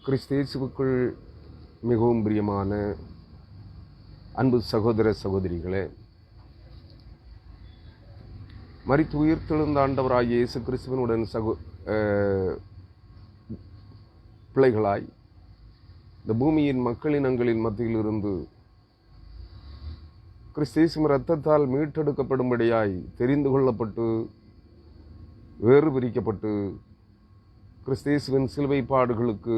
கிறிஸ்தேசுவுக்குள் மிகவும் பிரியமான அன்பு சகோதர சகோதரிகளே, மரித்து உயிர்த்தெழுந்த ஆண்டவராகிய இயேசு கிறிஸ்துவனுடன் பிள்ளைகளாய் இந்த பூமியின் மக்களினங்களின் மத்தியிலிருந்து கிறிஸ்தேசுவின் இரத்தத்தால் மீட்டெடுக்கப்படும்படியாய் தெரிந்து கொள்ளப்பட்டு வேறு பிரிக்கப்பட்டு கிறிஸ்தேசுவின் சிலுவை பாடுகளுக்கு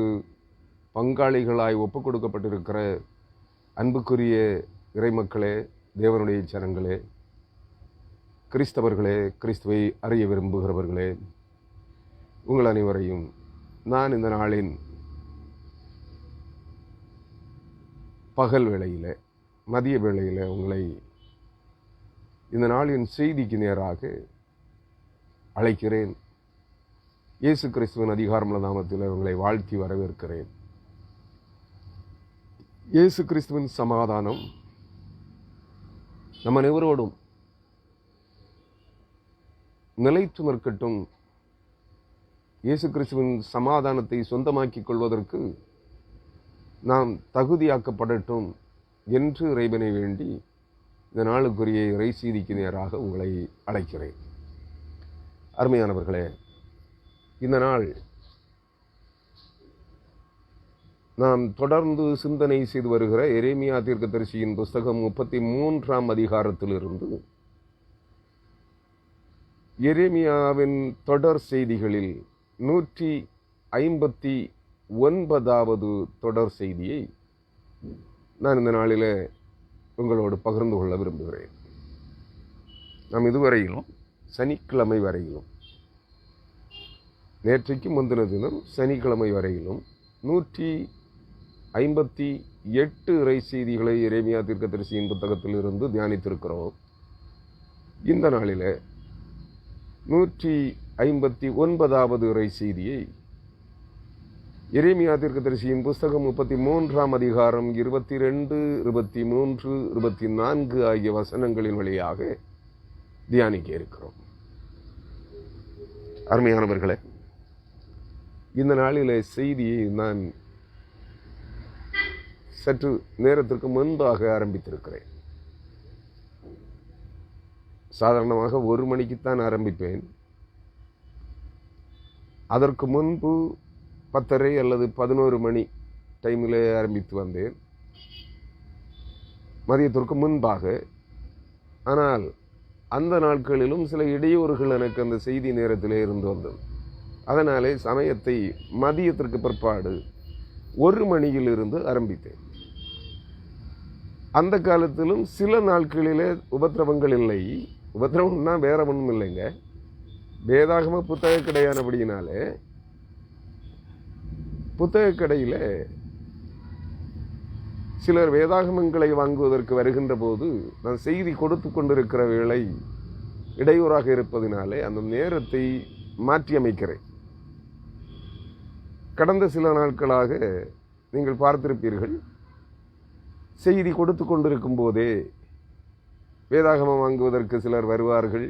பங்காளிகளாய் ஒப்புக் கொடுக்கப்பட்டிருக்கிற அன்புக்குரிய இறைமக்களே, தேவனுடைய ஜனங்களே, கிறிஸ்தவர்களே, கிறிஸ்துவை அறிய விரும்புகிறவர்களே, உங்கள் அனைவரையும் நான் இந்த நாளின் பகல் வேளையில், மதிய வேளையில் உங்களை இந்த நாளின் செய்திக்கு நேராக அழைக்கிறேன். இயேசு கிறிஸ்துவின் அதிகாரமுள்ள நாமத்தில் உங்களை வாழ்த்தி வரவேற்கிறேன். இயேசு கிறிஸ்துவின் சமாதானம் நம்ம அனைவரோடும் நிலைத்து நிற்கட்டும். இயேசு கிறிஸ்துவின் சமாதானத்தை சொந்தமாக்கிக் கொள்வதற்கு நாம் தகுதியாக்கப்படட்டும் என்று இறைவனை வேண்டி இந்த நாளுக்குரிய இறை செய்திக்கு நேராக உங்களை அழைக்கிறேன். அருமையானவர்களே, இந்த நாள் நாம் தொடர்ந்து சிந்தனை செய்து வருகிற எரேமியா தீர்க்கதரிசியின் புஸ்தகம் 33ஆம் அதிகாரத்திலிருந்து எரேமியாவின் தொடர் செய்திகளில் 159வது தொடர் செய்தியை நான் இந்த நாளில் உங்களோடு பகிர்ந்து கொள்ள விரும்புகிறேன். நாம் இதுவரையிலும் சனிக்கிழமை வரையிலும், நேற்றைக்கு முந்தின தினம் சனிக்கிழமை வரையிலும் 158 இறை செய்திகளை எரேமியா தீர்க்கதரிசியின் புத்தகத்திலிருந்து தியானித்திருக்கிறோம். இந்த நாளில் 159வது இறை செய்தியை எரேமியா தீர்க்கதரிசியின் புஸ்தகம் 33ஆம் அதிகாரம் 22, 23, 24 ஆகிய வசனங்களின் வழியாக தியானிக்க இருக்கிறோம். அருமையானவர்களே, இந்த நாளிலே செய்தியை நான் சற்று நேரத்திற்கு முன்பாக ஆரம்பித்திருக்கிறேன். சாதாரணமாக 1 மணிக்குத்தான் ஆரம்பிப்பேன். அதற்கு முன்பு 10:30 அல்லது 11 மணி டைமில் ஆரம்பித்து வந்தேன், மதியத்திற்கு முன்பாக. ஆனால் அந்த நாட்களிலும் சில இடையூறுகள் எனக்கு அந்த செய்தி நேரத்திலே இருந்து வந்தது. அதனாலே சமயத்தை மதியத்திற்கு பிற்பாடு 1 மணியிலிருந்து ஆரம்பித்தேன். அந்த காலத்திலும் சில நாட்களிலே உபத்திரவங்கள் இல்லை. உபத்திரவம்னா வேற ஒன்றும் இல்லைங்க, வேதாகம புத்தக கடையானபடியினாலே புத்தக கடையில் சிலர் வேதாகமங்களை வாங்குவதற்கு வருகின்ற போது நான் செய்தி கொடுத்து கொண்டிருக்கிற வேளை இடையூறாக இருப்பதினாலே அந்த நேரத்தை மாற்றி அமைக்கிறேன். கடந்த சில நாட்களாக நீங்கள் பார்த்திருப்பீர்கள், செய்தி கொடுத்து கொண்டிருக்கும் போதே வேதாகமம் வாங்குவதற்கு சிலர் வருவார்கள்.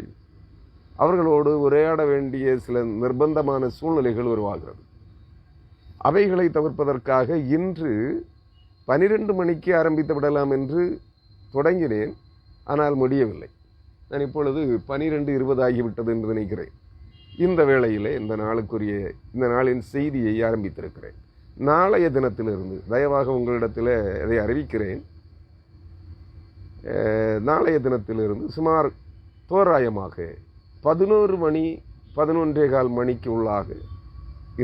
அவர்களோடு உரையாட வேண்டிய சில நிர்பந்தமான சூழ்நிலைகள் உருவாகிறது. அவைகளை தவிர்ப்பதற்காக இன்று 12 மணிக்கு ஆரம்பித்து விடலாம் என்று தொடங்கினேன். ஆனால் முடியவில்லை. நான் இப்பொழுது 12:20 ஆகிவிட்டது என்று நினைக்கிறேன். இந்த வேளையிலே இந்த நாளின் செய்தியை ஆரம்பித்திருக்கிறேன். நாளைய தினத்திலிருந்து தயவாக உங்களிடத்தில் அதை அறிவிக்கிறேன். நாளைய தினத்திலிருந்து சுமார் தோராயமாக 11 மணி 11:15 மணிக்கு உள்ளாக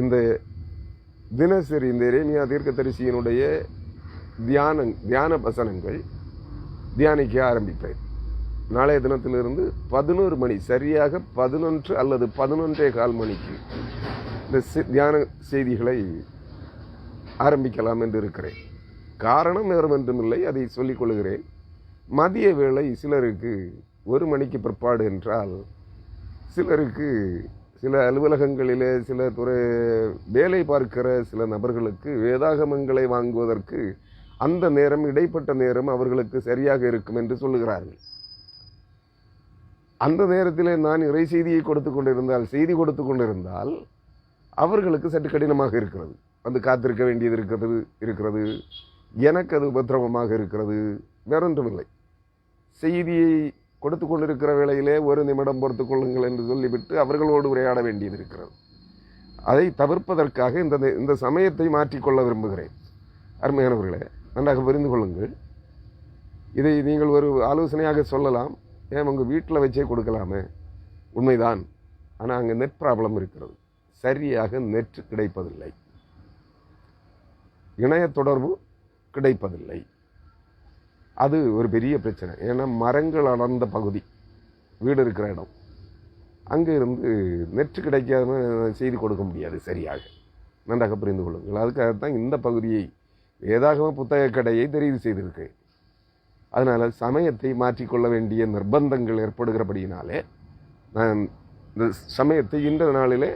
இந்த தினசரி இந்த எரேமியா தீர்க்கதரிசியினுடைய தியான வசனங்கள் தியானிக்க ஆரம்பிப்பேன். நாளைய தினத்திலிருந்து 11 மணி, சரியாக 11 அல்லது 11:15 மணிக்கு இந்த தியான செய்திகளை ஆரம்பிக்கலாம் என்று இருக்கிறேன். காரணம் வேறுமென்றுமில்லை, அதை சொல்லிக் கொள்கிறேன். மதிய வேளை சிலருக்கு 1 மணிக்கு பிற்பாடு என்றால், சிலருக்கு சில அலுவலகங்களிலே சில வேலை பார்க்கிற சில நபர்களுக்கு வேதாகமங்களை வாங்குவதற்கு அந்த நேரம், இடைப்பட்ட நேரம் அவர்களுக்கு சரியாக இருக்கும் என்று சொல்லுகிறார்கள். அந்த நேரத்தில் நான் இறை செய்தியை செய்தி கொடுத்து கொண்டிருந்தால் அவர்களுக்கு சற்று கடினமாக இருக்கிறது. வந்து காத்திருக்க வேண்டியது இருக்கிறது. எனக்கு அது உபத்திரவமாக இருக்கிறது. வேறொன்றுமில்லை. செய்தியை கொடுத்து கொண்டிருக்கிற வேளையிலே ஒரு நிமிடம் பொறுத்துக் கொள்ளுங்கள் என்று சொல்லிவிட்டு அவர்களோடு உரையாட வேண்டியது இருக்கிறது. அதை தவிர்ப்பதற்காக இந்த சமயத்தை மாற்றிக்கொள்ள விரும்புகிறேன். அருமையானவர்களே, நன்றாக புரிந்து கொள்ளுங்கள். இதை நீங்கள் ஒரு ஆலோசனையாக சொல்லலாம். ஏன் உங்கள் வீட்டில் வச்சே கொடுக்கலாமே, உண்மைதான். ஆனால் அங்கே நெட் ப்ராப்ளம் இருக்கிறது. சரியாக நெட் கிடைப்பதில்லை, இணைய தொடர்பு கிடைப்பதில்லை. அது ஒரு பெரிய பிரச்சனை. ஏன்னா மரங்கள் அடர்ந்த பகுதி, வீடு இருக்கிற இடம், அங்கே இருந்து நெட் கிடைக்காம செய்தி கொடுக்க முடியாது சரியாக. நன்றாக புரிந்து கொள்ளுங்கள். அதுக்காகத்தான் இந்த பகுதியை வேதாகம புத்தக கடையை தெரிவு செய்திருக்கேன். அதனால் சமயத்தை மாற்றிக்கொள்ள வேண்டிய நிர்பந்தங்கள் ஏற்படுகிறபடியினாலே நான் இந்த சமயத்தை இன்ற நாளிலே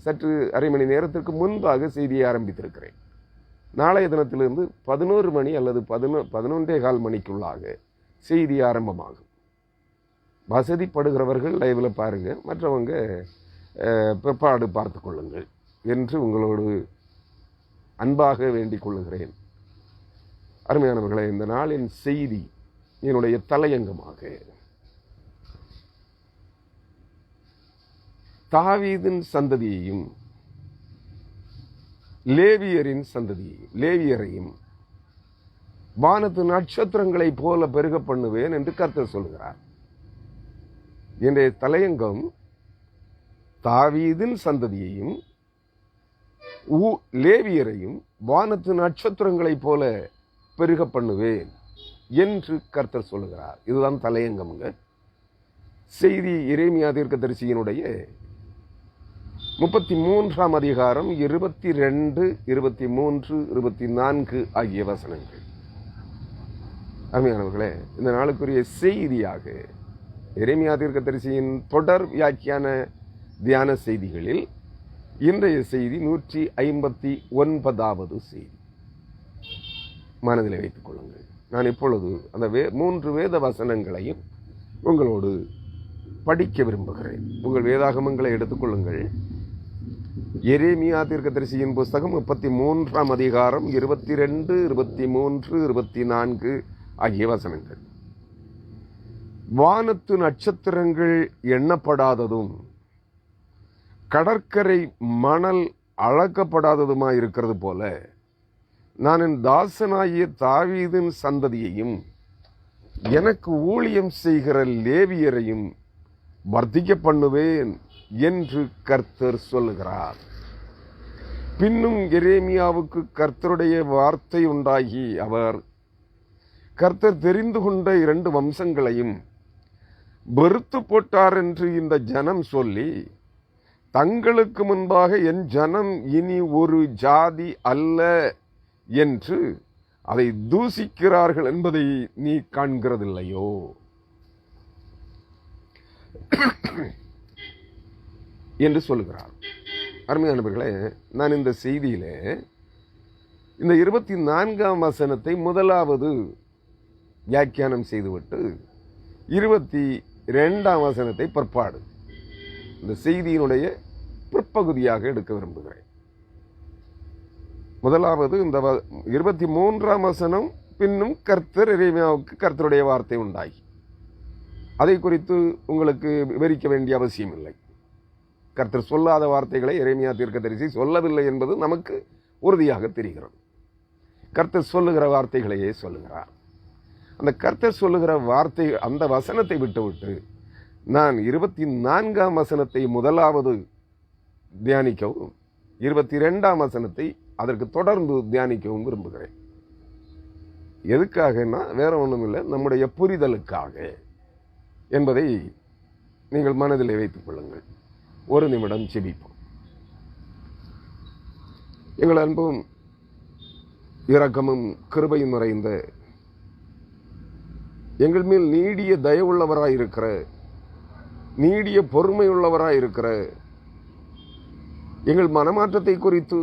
சற்று அரை மணி நேரத்திற்கு முன்பாக செய்தியை ஆரம்பித்திருக்கிறேன். நாளைய தினத்திலிருந்து 11 மணி அல்லது 11:15 மணிக்குள்ளாக செய்தி ஆரம்பமாகும். வசதிப்படுகிறவர்கள் லைவில் பாருங்கள், மற்றவங்க பிற்பாடு பார்த்து கொள்ளுங்கள் என்று உங்களோடு அன்பாக வேண்டிக் கொள்ளுகிறேன். அருமையானவர்களே, இந்த நாளின் செய்தி என்னுடைய தலையங்கமாக தாவீதின் சந்ததியையும் லேவியரையும் வானத்து நட்சத்திரங்களைப் போல பெருக பண்ணுவேன் என்று கர்த்தர் சொல்கிறார். என்னுடைய தலையங்கம் தாவீதின் சந்ததியையும் லேவியரையும் வானத்து நட்சத்திரங்களைப் போல பெருக பண்ணுவேன் என்று கர்த்தர் சொல்லுகிறார். இதுதான் தலையங்கம்ங்க. செய்தி எரேமியா தீர்க்கதரிசியினுடைய 33ஆம் அதிகாரம் 22, 23, 24 ஆகிய வசனங்கள். அருமையானவர்களே, இந்த நாளுக்குரிய செய்தியாக எரேமியா தீர்க்கதரிசியின் தொடர் வியாக்கியான தியான செய்திகளில் இன்றைய செய்தி 159வது செய்தி. மனதில் வைத்துக் கொள்ளுங்கள். நான் இப்பொழுது அந்த 3 வேத வசனங்களையும் உங்களோடு படிக்க விரும்புகிறேன். உங்கள் வேதாகமங்களை எடுத்துக்கொள்ளுங்கள். எரேமியா தீர்க்கதரிசியின் புஸ்தகம் 33ஆம் அதிகாரம் 22, 23, 24 ஆகிய வசனங்கள். வானத்து நட்சத்திரங்கள் எண்ணப்படாததும் கடற்கரை மணல் அளக்கப்படாததுமாயிருக்கிறது போல நான் என் தாசனாகிய தாவீதின் சந்ததியையும் எனக்கு ஊழியம் செய்கிற லேவியரையும் வர்த்திக்க பண்ணுவேன் என்று கர்த்தர் சொல்லுகிறார். பின்னும் எரேமியாவுக்கு கர்த்தருடைய வார்த்தை உண்டாகி அவர் கர்த்தர் தெரிந்து கொண்ட 2 வம்சங்களையும் வெறுத்து போட்டார் என்று இந்த ஜனம் சொல்லி, தங்களுக்கு முன்பாக என் ஜனம் இனி ஒரு ஜாதி அல்ல என்று அதை தூசிக்கிறார்கள் என்பதை நீ காண்கிறதில்லையோ? என்று சொல்லுகிறார். அருமையானவர்களே, நான் இந்த செய்தியிலே இந்த 24ஆம் வசனத்தை முதலாவது வியாக்கியானம் செய்துவிட்டு 22ஆம் வசனத்தை பிற்பாடு இந்த செய்தியினுடைய பிற்பகுதியாக எடுக்க விரும்புகிறேன். முதலாவது இந்த 23ஆம் வசனம், பின்னும் கர்த்தர் எரேமியாவுக்கு கர்த்தருடைய வார்த்தை உண்டாகி. அதை குறித்து உங்களுக்கு விவரிக்க வேண்டிய அவசியம் இல்லை. கர்த்தர் சொல்லாத வார்த்தைகளை எரேமியா தீர்க்கதரிசி சொல்லவில்லை என்பது நமக்கு உறுதியாக தெரிகிறது. கர்த்தர் சொல்லுகிற வார்த்தைகளையே சொல்லுகிறார். அந்த கர்த்தர் சொல்லுகிற வார்த்தை, அந்த வசனத்தை விட்டுவிட்டு நான் 24ஆம் வசனத்தை முதலாவது தியானிக்கவும் 22ஆம் வசனத்தை அதற்கு தொடர்ந்து தியானிக்கவும் விரும்புகிறேன். எதுக்காகனா வேற ஒன்றும் இல்லை, நம்முடைய புரிதலுக்காக என்பதை நீங்கள் மனதிலே வைத்துக் கொள்ளுங்கள். ஒரு நிமிடம் ஜெபிப்போம். எங்கள் அன்பும் இரக்கமும் கிருபையும் நிறைந்த, எங்கள் மேல் நீடிய தயவுள்ளவராயிருக்கிற, நீடிய பொறுமையுள்ளவராயிருக்கிற, எங்கள் மனமாற்றத்தை குறித்து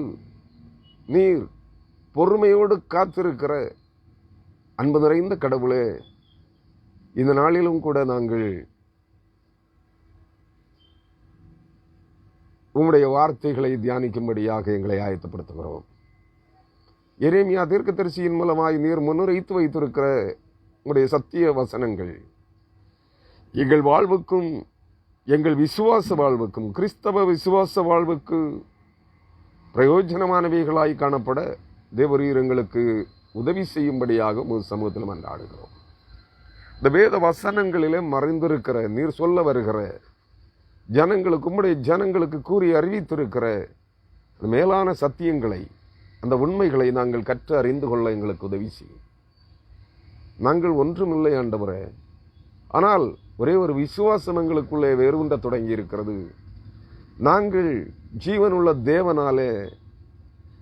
நீர் பொறுமையோடு காத்திருக்கிற அன்பு நிறைந்த கடவுளே, இந்த நாளிலும் கூட நாங்கள் உம்முடைய வார்த்தைகளை தியானிக்கும்படியாக எங்களை ஆயத்தப்படுத்துகிறோம். எரேமியா தீர்க்கதரிசியின் மூலமாய் நீர் முன்னுரைத்து வைத்திருக்கிற உங்களுடைய சத்திய வசனங்கள் எங்கள் வாழ்வுக்கும் எங்கள் விசுவாச வாழ்வுக்கும் கிறிஸ்தவ விசுவாச வாழ்வுக்கு பிரயோஜனமானவைகளாய் காணப்பட தேவரீர் எங்களுக்கு உதவி செய்யும்படியாக உங்கள் சமூகத்தில் மன்றாடுகிறோம். இந்த வேத வசனங்களிலே மறைந்திருக்கிற நீர் சொல்ல வருகிற ஜனங்களுக்கு உம்முடைய ஜனங்களுக்கு கூறி அறிவித்திருக்கிற மேலான சத்தியங்களை அந்த உண்மைகளை நாங்கள் கற்று அறிந்து கொள்ள எங்களுக்கு உதவி செய்யும். நாங்கள் ஒன்றுமில்லை ஆண்டவரே, ஆனால் ஒரே ஒரு விசுவாசம் எங்களுக்குள்ளே வேறுண்ட தொடங்கி இருக்கிறது. நாங்கள் ஜீவனுள்ள தேவனாலே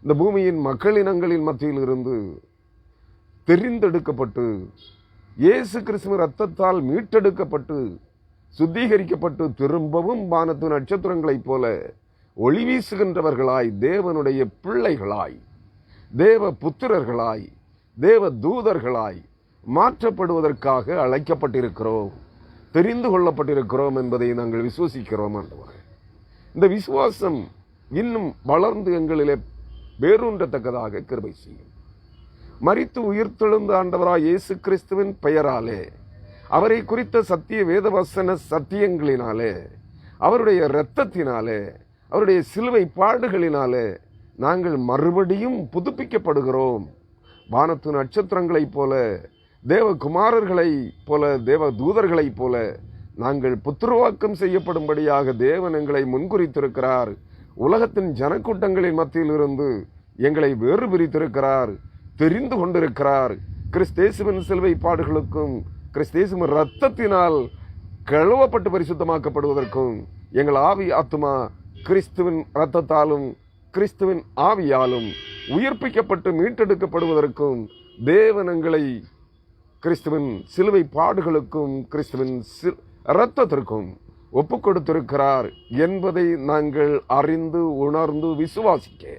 இந்த பூமியின் மக்களினங்களின் மத்தியில் இருந்து தெரிந்தெடுக்கப்பட்டு இயேசு கிறிஸ்துவின் இரத்தத்தால் மீட்டெடுக்கப்பட்டு சுத்திகரிக்கப்பட்டு திரும்பவும் வானத்து நட்சத்திரங்களைப் போல ஒளி வீசுகின்றவர்களாய் தேவனுடைய பிள்ளைகளாய் தேவ புத்திரர்களாய் தேவ தூதர்களாய் மாற்றப்படுவதற்காக அழைக்கப்பட்டிருக்கிறோம், தெரிந்து கொள்ளப்பட்டிருக்கிறோம் என்பதை நாங்கள் விசுவசிக்கிறோம் ஆண்டவரே. இந்த விசுவாசம் இன்னும் வளர்ந்து எங்களிலே வேரூன்றத்தக்கதாக கிருபை செய்யும். மரித்து உயிர்த்தெழுந்த ஆண்டவராய் இயேசு கிறிஸ்துவின் பெயராலே அவரை குறித்த சத்திய வேதவசன சத்தியங்களினாலே அவருடைய இரத்தத்தினாலே அவருடைய சிலுவை பாடுகளினாலே நாங்கள் மறுபடியும் புதுப்பிக்கப்படுகிறோம். வானத்து நட்சத்திரங்களைப் போல தேவகுமாரர்களைப் போல தேவ தூதர்களைப் போல நாங்கள் புத்திரவாக்கம் செய்யப்படும்படியாக தேவன் எங்களை முன்குறித்திருக்கிறார். உலகத்தின் ஜனக்கூட்டங்களின் மத்தியில் இருந்து எங்களை வேறு பிரித்திருக்கிறார், தெரிந்து கொண்டிருக்கிறார். கிறிஸ்தேசுவின் சிலுவை பாடுகளுக்கும் கிறிஸ்தேசுவின் இரத்தத்தினால் கழுவப்பட்டு பரிசுத்தமாக்கப்படுவதற்கும் எங்கள் ஆவி ஆத்துமா கிறிஸ்துவின் இரத்தத்தாலும் கிறிஸ்துவின் ஆவியாலும் உயிர்ப்பிக்கப்பட்டு மீட்டெடுக்கப்படுவதற்கும் தேவன் எங்களை கிறிஸ்துவின் சிலுவை பாடுகளுக்கும் கிறிஸ்துவின் இரத்தத்திற்கும் ஒப்பு கொடுத்திருக்கிறார் என்பதை நாங்கள் அறிந்து உணர்ந்து விசுவாசிக்க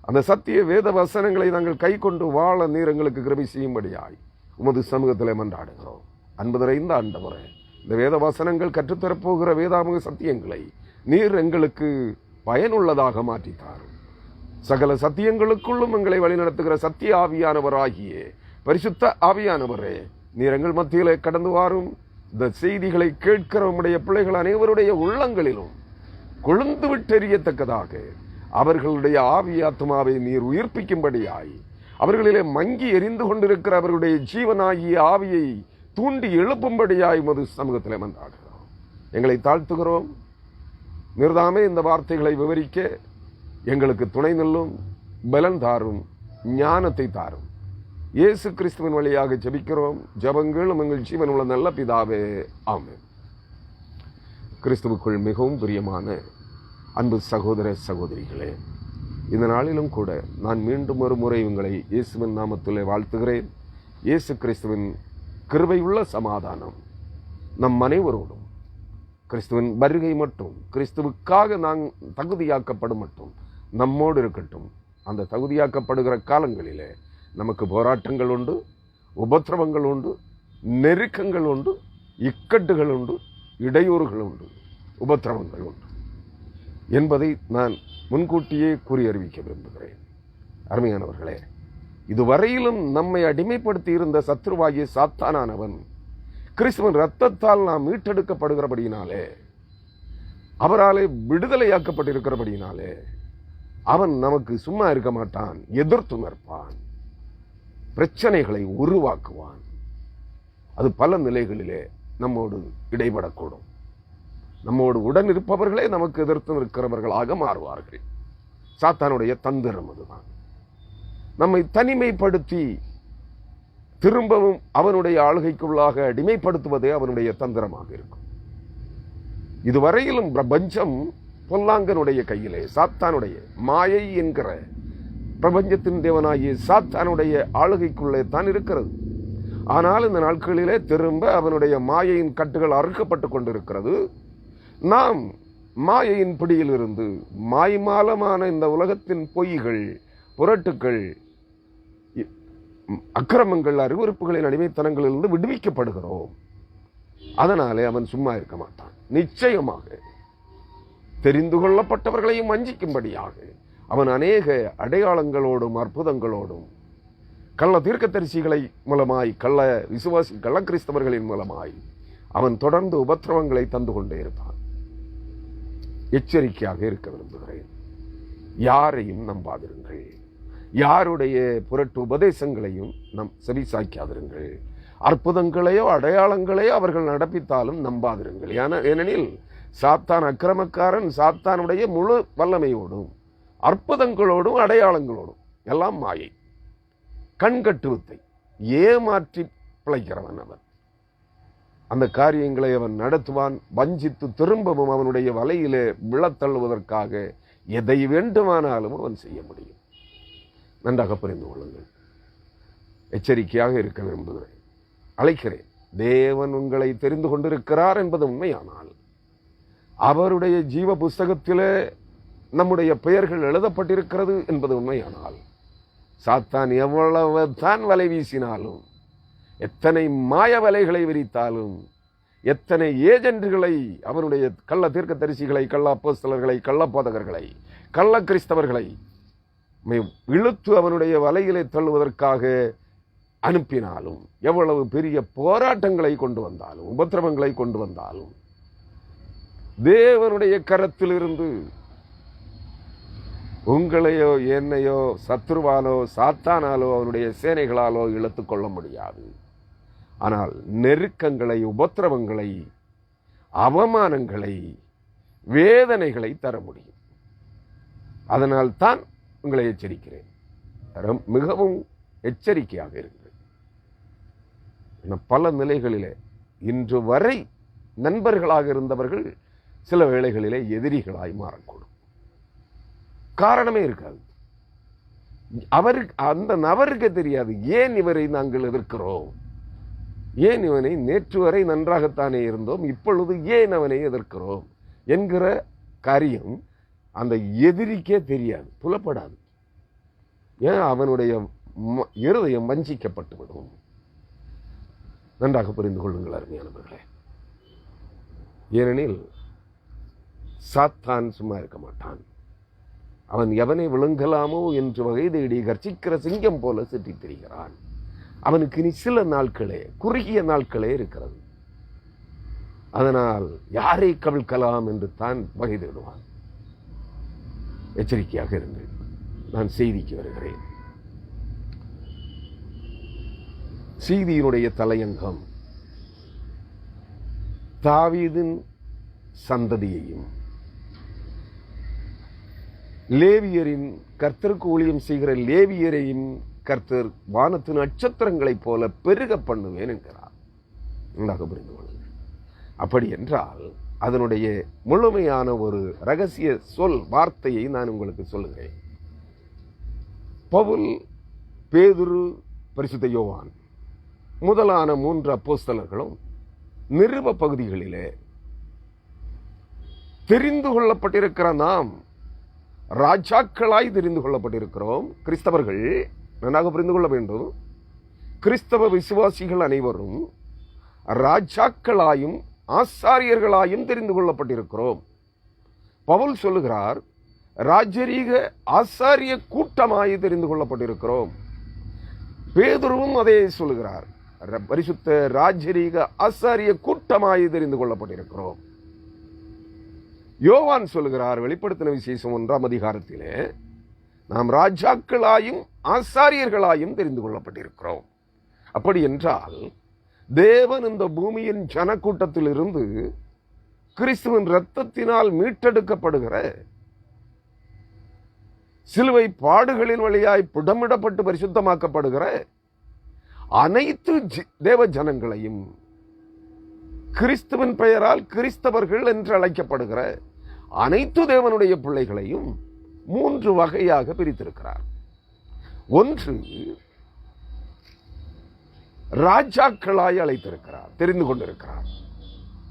அந்த சத்திய வேத வசனங்களை நாங்கள் கை கொண்டு வாழ நீர் எங்களுக்கு கிருபை செய்யும்படியாய் உமது சமூகத்தில் மன்றாடுகிறோம். அன்பு நிறைந்த ஆண்டவரே, இந்த வேத வசனங்கள் கற்றுத்தரப்போகிற வேதாமுக சத்தியங்களை நீர் எங்களுக்கு பயனுள்ளதாக மாற்றித்தார். சகல சத்தியங்களுக்குள்ளும் எங்களை வழிநடத்துகிற சத்திய ஆவியானவராகிய பரிசுத்த ஆவியானவரே, நீர் எங்கள் மத்தியிலே கடந்து வாரும். இந்த செய்திகளை கேட்கிற உம்முடைய பிள்ளைகள் அனைவருடைய உள்ளங்களிலும் கொழுந்து விட்டெறியத்தக்கதாக அவர்களுடைய ஆவியாத்மாவை நீர் உயிர்ப்பிக்கும்படியாய் அவர்களிலே மங்கி எரிந்து கொண்டிருக்கிற அவர்களுடைய ஜீவனாகிய ஆவியை தூண்டி எழுப்பும்படியாய் உமது சமூகத்திலே மன்றாடுகிறோம். எங்களை தாழ்த்துகிறோம். நீர்தாமே இந்த வார்த்தைகளை விவரிக்க எங்களுக்கு துணை நில்லும், பலன் தாரும், ஞானத்தை தாரும். இயேசு கிறிஸ்துவின் வழியாக ஜெபிக்கிறோம். ஜெபங்களும் எங்கள் ஜீவன் உள்ள நல்ல பிதாவே, ஆமென். கிறிஸ்துவுக்குள் மிகவும் பிரியமான அன்பு சகோதர சகோதரிகளே, இந்த நாளிலும் கூட நான் மீண்டும் ஒரு முறை உங்களை இயேசுவின் நாமத்திலே வாழ்த்துகிறேன். இயேசு கிறிஸ்துவின் கிருபையுள்ள சமாதானம் நம் அனைவரோடும், கிறிஸ்துவின் வருகை மட்டும் கிறிஸ்துவுக்காக நாம் தகுதியாக்கப்படும் மட்டும் நம்மோடு இருக்கட்டும். அந்த தகுதியாக்கப்படுகிற காலங்களிலே நமக்கு போராட்டங்கள் உண்டு, உபத்திரவங்கள் உண்டு, நெருக்கங்கள் உண்டு, இக்கட்டுகள் உண்டு, இடையூறுகள் உண்டு, உபத்திரவங்கள் உண்டு என்பதை நான் முன்கூட்டியே கூறி அறிவிக்க விரும்புகிறேன். அருமையானவர்களே, இதுவரையிலும் நம்மை அடிமைப்படுத்தி இருந்த சத்ருவாகிய சாத்தானானவன் கிறிஸ்துவின் இரத்தத்தால் நாம் மீட்டெடுக்கப்படுகிறபடியினாலே, அவராலே விடுதலையாக்கப்பட்டிருக்கிறபடியினாலே அவன் நமக்கு சும்மா இருக்க மாட்டான், எதிர்த்து நிற்பான், பிரச்சனைகளை உருவாக்குவான். அது பல நிலைகளிலே நம்மோடு இடைபடக்கூடும். நம்மோடு உடன் இருப்பவர்களே நமக்கு எதிர்த்து நிற்கிறவர்களாக மாறுவார்கள். சாத்தானுடைய தந்திரம் அதுதான். நம்மை தனிமைப்படுத்தி திரும்பவும் அவனுடைய ஆளுகைக்குள்ளாக அடிமைப்படுத்துவதே அவனுடைய தந்திரமாக இருக்கும். இதுவரையிலும் பிரபஞ்சம் பொல்லாங்கனுடைய கையிலே, சாத்தானுடைய மாயை என்கிற பிரபஞ்சத்தின் தேவனாகிய சாத்தானுடைய ஆளுகைக்குள்ளே தான் இருக்கிறது. ஆனால் இந்த நாட்களிலே திரும்ப அவனுடைய மாயையின் கட்டுகள் அறுக்கப்பட்டு கொண்டிருக்கிறது. நாம் மாயையின் பிடியில் இருந்து மாய்மாலமான இந்த உலகத்தின் பொய்கள், புரட்டுக்கள், அக்கிரமங்கள், அறிவுறுப்புகளின் அடிமைத்தனங்களிலிருந்து விடுவிக்கப்படுகிறோம். அதனாலே அவன் சும்மா இருக்க மாட்டான். நிச்சயமாக தெரிந்து கொள்ளப்பட்டவர்களையும் வஞ்சிக்கும்படியாக அவன் அநேக அடையாளங்களோடும் அற்புதங்களோடும் கள்ள தீர்க்கதரிசிகளை மூலமாய் கள்ள கிறிஸ்தவர்களின் மூலமாய் அவன் தொடர்ந்து உபத்திரவங்களை தந்து கொண்டே இருப்பான். எச்சரிக்கையாக இருக்க விரும்புகிறேன். யாரையும் நம்பாதிருங்கள். யாருடைய புரட்டு உபதேசங்களையும் செவிசாய்க்காதிருங்கள். அற்புதங்களையோ அடையாளங்களையோ அவர்கள் நடப்பித்தாலும் நம்பாதிருங்கள். ஏனெனில் சாத்தான் அக்கிரமக்காரன். சாத்தானுடைய முழு வல்லமையோடும் அற்புதங்களோடும் அடையாளங்களோடும் எல்லாம் மாயை, கண்கட்டுவத்தை ஏமாற்றி பிழைக்கிறவன் அவன். அந்த காரியங்களை அவன் நடத்துவான். வஞ்சித்து திரும்பவும் அவனுடைய வலையிலே விழத்தள்ளுவதற்காக எதை வேண்டுமானாலும் அவன் செய்ய முடியும். நன்றாக புரிந்து கொள்ளுங்கள். எச்சரிக்கையாக இருக்க விரும்புகிறேன், அழைக்கிறேன். தேவன் உங்களை தெரிந்து கொண்டிருக்கிறார் என்பது உண்மையானால், அவருடைய ஜீவ புஸ்தகத்திலே நம்முடைய பெயர்கள் எழுதப்பட்டிருக்கிறது என்பது உண்மையானால், சாத்தான் எவ்வளவு தான் வலை வீசினாலும், எத்தனை மாய வலைகளை விரித்தாலும், எத்தனை ஏஜென்ட்களை, அவனுடைய கள்ள தீர்க்கதரிசிகளை, கள்ள அப்போஸ்தலர்களை, கள்ள போதகர்களை, கள்ள கிறிஸ்தவர்களை இழுத்து அவனுடைய வலையிலே தள்ளுவதற்காக அனுப்பினாலும், எவ்வளவு பெரிய போராட்டங்களை கொண்டு வந்தாலும், உபத்திரவங்களை கொண்டு வந்தாலும், தேவனுடைய கரத்திலிருந்து உங்களையோ என்னையோ சத்ருவாலோ சாத்தானாலோ அவனுடைய சேனைகளாலோ இழுத்துக் கொள்ள முடியாது. ஆனால் நெருக்கங்களை, உபத்திரவங்களை, அவமானங்களை, வேதனைகளை தர முடியும். அதனால் தான் உங்களை எச்சரிக்கிறேன். மிகவும் எச்சரிக்கையாக இருங்கள். பல நிலைகளிலே இன்று வரை நண்பர்களாக இருந்தவர்கள் சில வேளைகளிலே எதிரிகளாய் மாறக்கூடும். காரணமே இருக்காது. அந்த நபருக்கு தெரியாது ஏன் இவரை நாங்கள் எதிர்க்கிறோம், ஏன் இவனை நேற்று வரை நன்றாகத்தானே இருந்தோம், இப்பொழுது ஏன் அவனை எதிர்க்கிறோம் என்கிற காரியம் அந்த எதிரிக்கே தெரியாது, புலப்படாது. ஏன்? அவனுடைய இருதயம் வஞ்சிக்கப்பட்டு விடும். நன்றாக புரிந்து கொள்ளுங்கள் அருமையானவர்களே. ஏனெனில் சாத்தான் சும்மா இருக்க மாட்டான். அவன் எவனை விழுங்கலாமோ என்று வகை தேடி கர்ச்சிக்கிற சிங்கம் போல சுற்றித் திரிகிறான். அவனுக்கு இனி சில நாட்களே, குறுகிய நாட்களே இருக்கிறது. அதனால் யாரை கவிழ்க்கலாம் என்று தான் வகை தேடுவான். எச்சரிக்கையாக இருங்கள். நான் செய்திக்கு வருகிறேன். செய்தியினுடைய தலையங்கம் தாவீதின் சந்ததியையும் லேவியரின், கர்த்தருக்கு ஊழியம் செய்கிற லேவியரையும் கர்த்தர் வானத்து நட்சத்திரங்களைப் போல பெருக பண்ணுவேன் என்கிறார். நன்றாக புரிந்து கொள்ளுங்கள். அப்படி என்றால் அதனுடைய முழுமையான ஒரு ரகசிய வார்த்தையை நான் உங்களுக்கு சொல்லுகிறேன். பவுல், பேதுரு, பரிசுத்த யோவான் முதலான 3 அப்போஸ்தலர்களும் நிருப பகுதிகளிலே தெரிந்து கொள்ளப்பட்டிருக்கிற நாம் ராஜாக்களாய் தெரிந்து கொள்ளப்பட்டிருக்கிறோம். கிறிஸ்தவர்கள் நன்றாக புரிந்து கொள்ள வேண்டும். கிறிஸ்தவ விசுவாசிகள் அனைவரும் ராஜாக்களாயும் ஆசாரியர்களாயும் தெரிந்து கொள்ளப்பட்டிருக்கிறோம். பவுல் சொல்லுகிறார், ராஜரீக ஆசாரிய கூட்டமாய் தெரிந்து கொள்ளப்பட்டிருக்கிறோம். பேதுருவும் அதே சொல்லுகிறார், பரிசுத்த ராஜரீக ஆசாரிய கூட்டமாய் தெரிந்து கொள்ளப்பட்டிருக்கிறோம். யோவான் சொல்லுகிறார், வெளிப்படுத்தின விசேஷம் 1ஆம் அதிகாரத்திலே, நாம் ராஜாக்களாயும் ஆசாரியர்களாயும் தெரிந்து கொள்ளப்பட்டிருக்கிறோம். அப்படி என்றால் தேவன் இந்த பூமியின் ஜனக்கூட்டத்தில் இருந்து கிறிஸ்துவின் இரத்தத்தினால் மீட்டெடுக்கப்படுகிற, சிலுவை பாடுகளின் வழியாய் புடமிடப்பட்டு பரிசுத்தமாக்கப்படுகிற அனைத்து தேவ ஜனங்களையும், கிறிஸ்துவின் பெயரால் கிறிஸ்தவர்கள் என்று அழைக்கப்படுகிற அனைத்து தேவனுடைய பிள்ளைகளையும் 3 வகையாக பிரித்திருக்கிறார். ஒன்று, ராஜாக்களாய் அழைத்திருக்கிறார், தெரிந்து கொண்டிருக்கிறார்.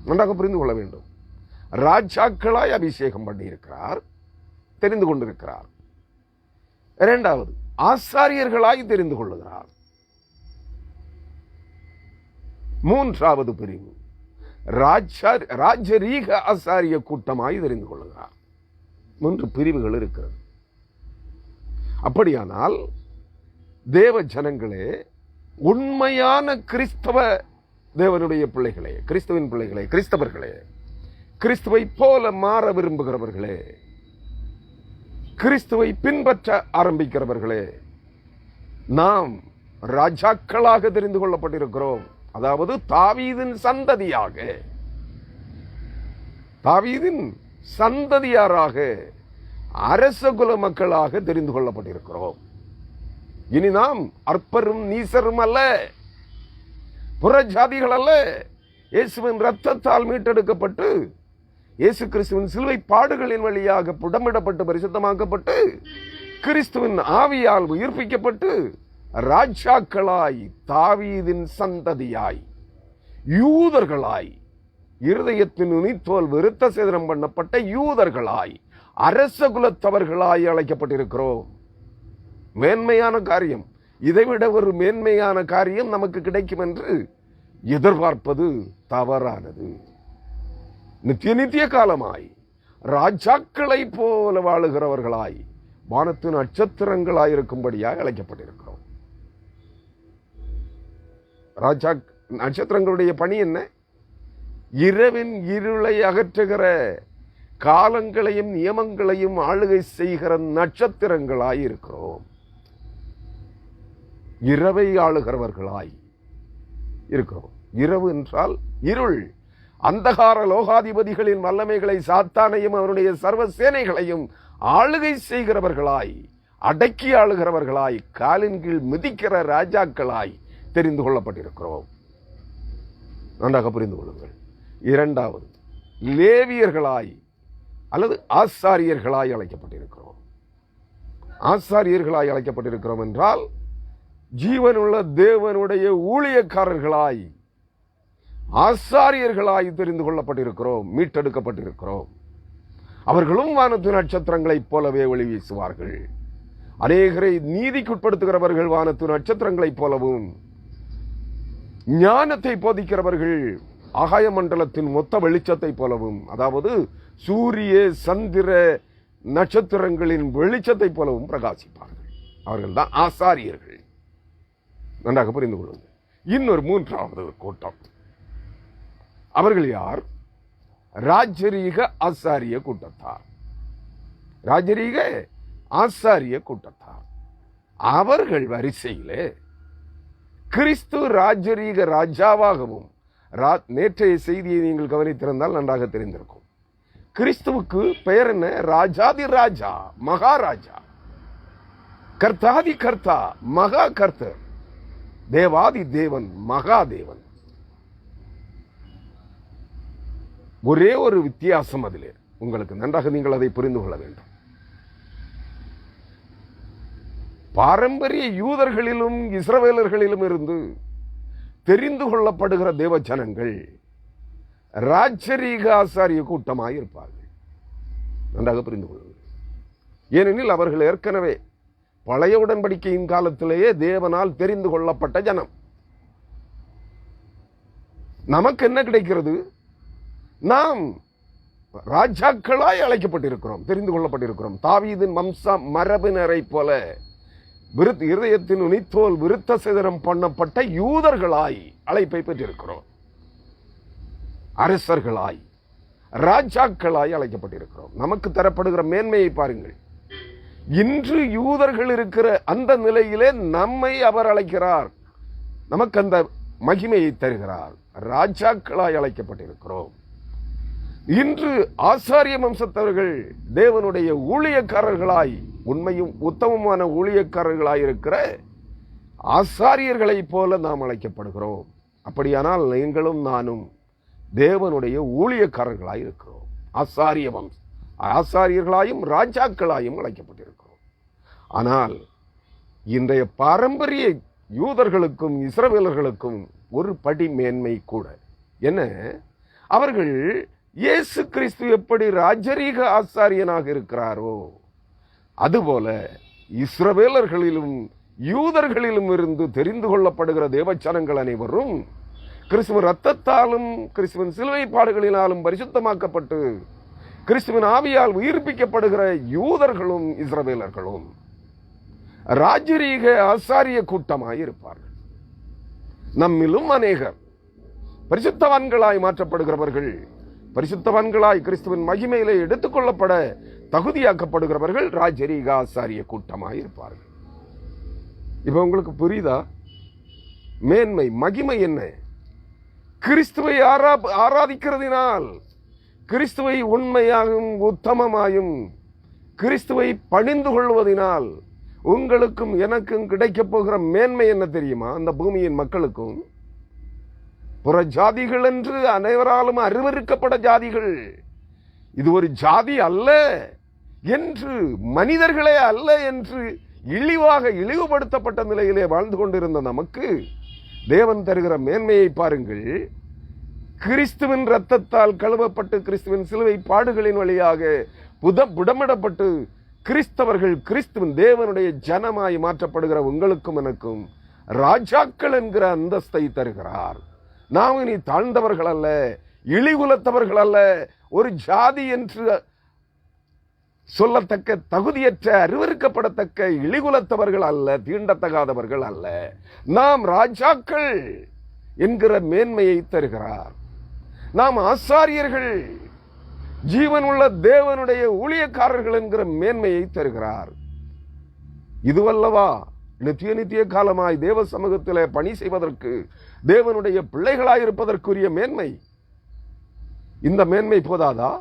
நன்றாக புரிந்து கொள்ள வேண்டும். ராஜாக்களாய் அபிஷேகம் பண்ணியிருக்கிறார், தெரிந்து கொண்டிருக்கிறார். 2வது, ஆசாரியர்களாய் தெரிந்து கொள்ளுகிறார். 3வது பிரிவு, ராஜரீக ஆசாரிய கூட்டமாய் தெரிந்து கொள்ளுகிறார். 3 பிரிவுகள் இருக்கிறது. அப்படியானால் தேவ ஜனங்களே, உண்மையான கிறிஸ்தவ தேவனுடைய பிள்ளைகளே, கிறிஸ்துவின் பிள்ளைகளே, கிறிஸ்தவர்களே, கிறிஸ்துவை போல மாற விரும்புகிறவர்களே, கிறிஸ்துவை பின்பற்ற ஆரம்பிக்கிறவர்களே, நாம் ராஜாக்களாக தெரிந்து கொள்ளப்பட்டிருக்கிறோம். அதாவது தாவீதின் சந்ததியாக, தாவீதின் சந்ததியாராக, அரசகுல மக்களாக தெரிந்து கொள்ளப்பட்டிருக்கிறோம். இனி நாம் அற்பரும் நீசரும் அல்ல, புறஜாதிகள் அல்ல. இயேசுவின் இரத்தத்தால் மீட்டெடுக்கப்பட்டு, இயேசு கிறிஸ்துவின் சிலுவை பாடுகளின் வழியாக புடமிடப்பட்டு பரிசுத்தமாக்கப்பட்டு, கிறிஸ்துவின் ஆவியால் உயிர்ப்பிக்கப்பட்டு, ராஜாக்களாய், தாவீதின் சந்ததியாய், யூதர்களாய், இருதயத்தின் நுனித்தோல் விருத்த சேதனம் பண்ணப்பட்ட யூதர்களாய், அரச குலத்தவர்களாய் அழைக்கப்பட்டிருக்கிறோம். மேன்மையான காரியம், இதைவிட ஒரு மேன்மையான காரியம் நமக்கு கிடைக்கும் என்று எதிர்பார்ப்பது தவறானது. நித்திய காலமாய் ராஜாக்களை போல வாழுகிறவர்களாய், வானத்து நட்சத்திரங்களாய் இருக்கும்படியாக அழைக்கப்பட்டிருக்கிறோம். ராஜா நட்சத்திரங்களுடைய பணி என்ன? இரவின் இருளை அகற்றுகிற, காலங்களையும் நியமங்களையும் ஆளுகை செய்கிற நட்சத்திரங்களாய் இருக்கிறோம். இரவை ஆளுகிறவர்களாய் இருக்கிறோம். இரவு என்றால் இருள், அந்தகார லோகாதிபதிகளின் வல்லமைகளை, சாத்தானையும் அவருடைய சர்வ சேனைகளையும் ஆளுகை செய்கிறவர்களாய், அடக்கி ஆளுகிறவர்களாய், காலின் கீழ் மிதிக்கிற ராஜாக்களாய் தெரிந்து கொள்ளப்பட்டிருக்கிறோம். நன்றாக புரிந்து கொள்ளுங்கள். இரண்டாவது, லேவியர்களாய் அல்லது ஆசாரியர்களாய் அழைக்கப்பட்டிருக்கிறோம். ஆசாரியர்களாய் அழைக்கப்பட்டிருக்கிறோம் என்றால் ஜீவனுள்ள தேவனுடைய ஊழியக்காரர்களாய், ஆசாரியர்களாய் தெரிந்து கொள்ளப்பட்டிருக்கிறோம், மீட்டெடுக்கப்பட்டிருக்கிறோம். அவர்களும் வானத்து நட்சத்திரங்களைப் போலவே ஒளி வீசுவார்கள். அநேகரை நீதிக்குட்படுத்துகிறவர்கள் வானத்து நட்சத்திரங்களைப் போலவும், ஞானத்தை போதிக்கிறவர்கள் ஆகாய மண்டலத்தின் மொத்த வெளிச்சத்தை போலவும், அதாவது சூரிய சந்திர நட்சத்திரங்களின் வெளிச்சத்தை போலவும் பிரகாசிப்பார்கள். அவர்கள் தான் ஆசாரியர்கள். நன்றாக புரிந்து கொள்ளுங்கள். இன்னொரு மூன்றாவது கூட்டம், அவர்கள் யார்? ராஜரீக ஆசாரிய கூட்டத்தார். ராஜரீக ஆசாரிய கூட்டத்தார். அவர்கள் வரிசையிலே கிறிஸ்து ராஜரீக ராஜாவாகவும், நேற்றைய செய்தியை நீங்கள் கவனித்திருந்தால் நன்றாக தெரிந்திருக்கும். கிறிஸ்துவுக்கு பெயர் என்ன? ராஜாதி ராஜா, மகாராஜா, கர்த்தாதி கர்த்தா, மகா கர்த்தர், தேவாதி தேவன், மகாதேவன். ஒரே ஒரு வித்தியாசம் அதிலே உங்களுக்கு, நன்றாக நீங்கள் அதை புரிந்து கொள்ள வேண்டும். பாரம்பரிய யூதர்களிலும் இஸ்ரவேலர்களிலும் இருந்து தெரிந்து கொள்ளப்படுகிற தேவ ஜனங்கள் ராஜரீக ஆசாரிய கூட்டமாக இருப்பார்கள். நன்றாக புரிந்து கொள்ளுங்கள். ஏனெனில் அவர்கள் ஏற்கனவே பழைய உடன்படிக்கையின் காலத்திலேயே தேவனால் தெரிந்து கொள்ளப்பட்ட ஜனம். நமக்கு என்ன கிடைக்கிறது? நாம் ராஜாக்களாய் அழைக்கப்பட்டிருக்கிறோம், தெரிந்து கொள்ளப்பட்டிருக்கிறோம். தாவீதின் வம்ச மரபினரை போல இருதயத்தின் நுனித்தோல் விருத்த சேதனம் பண்ணப்பட்ட யூதர்களாய் அழைப்பை பெற்றிருக்கிறோம். அரசர்களாய், ராஜாக்களாய் அழைக்கப்பட்டிருக்கிறோம். நமக்கு தரப்படுகிற மேன்மையை பாருங்கள். இன்று யூதர்கள் இருக்கிற அந்த நிலையிலே நம்மை அவர் அழைக்கிறார், நமக்கு அந்த மகிமையை தருகிறார். ராஜாக்களாய் அழைக்கப்பட்டிருக்கிறோம். இன்று ஆசாரிய வம்சத்தவர்கள் தேவனுடைய ஊழியக்காரர்களாய், உண்மையும் உத்தமமான ஊழியக்காரர்களாய் இருக்கிற ஆசாரியர்களைப் போல நாம் அழைக்கப்படுகிறோம். அப்படியானால் நீங்களும் நானும் தேவனுடைய ஊழியக்காரர்களாய் இருக்கிறோம். ஆசாரியர்களாயும் ராஜாக்களாயும் அழைக்கப்பட்டிருக்கிறோம். ஆனால் இன்றைய பாரம்பரிய யூதர்களுக்கும் இஸ்ரவேலர்களுக்கும் ஒரு படி மேன்மை கூட. என்ன? அவர்கள் இயேசு கிறிஸ்து எப்படி ராஜரீக ஆசாரியனாக இருக்கிறாரோ அதுபோல இஸ்ரவேலர்களிலும் யூதர்களிலும் இருந்து தெரிந்து கொள்ளப்படுகிற தேவச்சனங்கள் அனைவரும் கிறிஸ்துவின் இரத்தத்தாலும் கிறிஸ்துவின் சிலுவை பாடுகளினாலும் பரிசுத்தமாக்கப்பட்டு கிறிஸ்துவின் ஆவியால் உயிர்ப்பிக்கப்படுகிற யூதர்களும் இஸ்ரவேலர்களும் ராஜரீக ஆசாரிய கூட்டமாய் இருப்பார்கள். நம்மிலும் அநேகர் பரிசுத்தவான்களாய் மாற்றப்படுகிறவர்கள், பரிசுத்தவான்களாய் கிறிஸ்துவின் மகிமையிலே எடுத்துக்கொள்ளப்பட தகுதியாக்கப்படுகிறவர்கள் ராஜரீக ஆசாரிய கூட்டமாய் இருப்பார்கள். இப்ப உங்களுக்கு புரியுதா? மேன்மை, மகிமை என்ன? கிறிஸ்துவை ஆராதிக்கிறதினால், கிறிஸ்துவை உண்மையாகவும் உத்தமமாயும் கிறிஸ்துவை பணிந்து கொள்வதனால் உங்களுக்கும் எனக்கும் கிடைக்கப் போகிற மேன்மை என்ன தெரியுமா? அந்த பூமியின் மக்களுக்கும் புற ஜாதிகள் என்று அனைவராலும் அருவருக்கப்பட்ட ஜாதிகள், இது ஒரு ஜாதி அல்ல என்று, மனிதர்களே அல்ல என்று இழிவாக இழிவுபடுத்தப்பட்ட நிலையிலே வாழ்ந்து கொண்டிருந்த நமக்கு தேவன் தருகிற மேன்மையை பாருங்கள். கிறிஸ்துவின் இரத்தத்தால் கழுவப்பட்டு கிறிஸ்துவின் சிலுவை பாடுகளின் வழியாக புடமிடப்பட்டு கிறிஸ்தவர்கள் கிறிஸ்துவின் தேவனுடைய ஜனமாய் மாற்றப்படுகிற உங்களுக்கும் எனக்கும் ராஜாக்கள் என்கிற அந்தஸ்தை தருகிறார். நாம் இனி தாழ்ந்தவர்கள் அல்ல, இழிகுலத்தவர்கள் அல்ல, ஒரு ஜாதி என்று சொல்லத்தக்க தகுதியற்ற அருவருக்கப்படத்தக்க இழிகுலத்தவர்கள் அல்ல, தீண்டத்தகாதவர்கள் அல்ல, நாம் ராஜாக்கள் என்கிற மேன்மையை தருகிறார். நாம் ஆசாரியர்கள், ஜீவனுள்ள தேவனுடைய ஊழியக்காரர்கள் என்கிற மேன்மையை தருகிறார். இதுவல்லவா நித்திய காலமாய் தேவ சமூகத்திலே பணி செய்வதற்கு, தேவனுடைய பிள்ளைகளாயிருப்பதற்குரிய மேன்மை. இந்த மேன்மை போதாதா?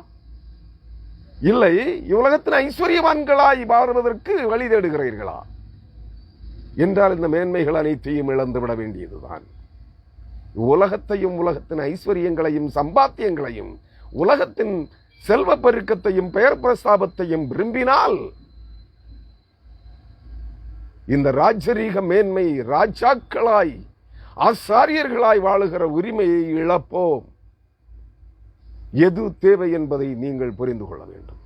இல்லை, இவ்வுலகத்தின் ஐஸ்வர்யவான்களாய் வாழ்வதற்கு வழி தேடுகிறீர்களா என்றால் இந்த மேன்மைகள் அனைத்தையும் இழந்துவிட வேண்டியதுதான். உலகத்தையும் உலகத்தின் ஐஸ்வர்யங்களையும் சம்பாத்தியங்களையும் உலகத்தின் செல்வ பெருக்கத்தையும் பெயர் பிரஸ்தாபத்தையும் விரும்பினால் இந்த ராஜரீக மேன்மை, ராஜாக்களாய் ஆசாரியர்களாய் வாழுகிற உரிமையை இழப்போம். எது தேவை என்பதை நீங்கள் புரிந்து கொள்ள வேண்டும்.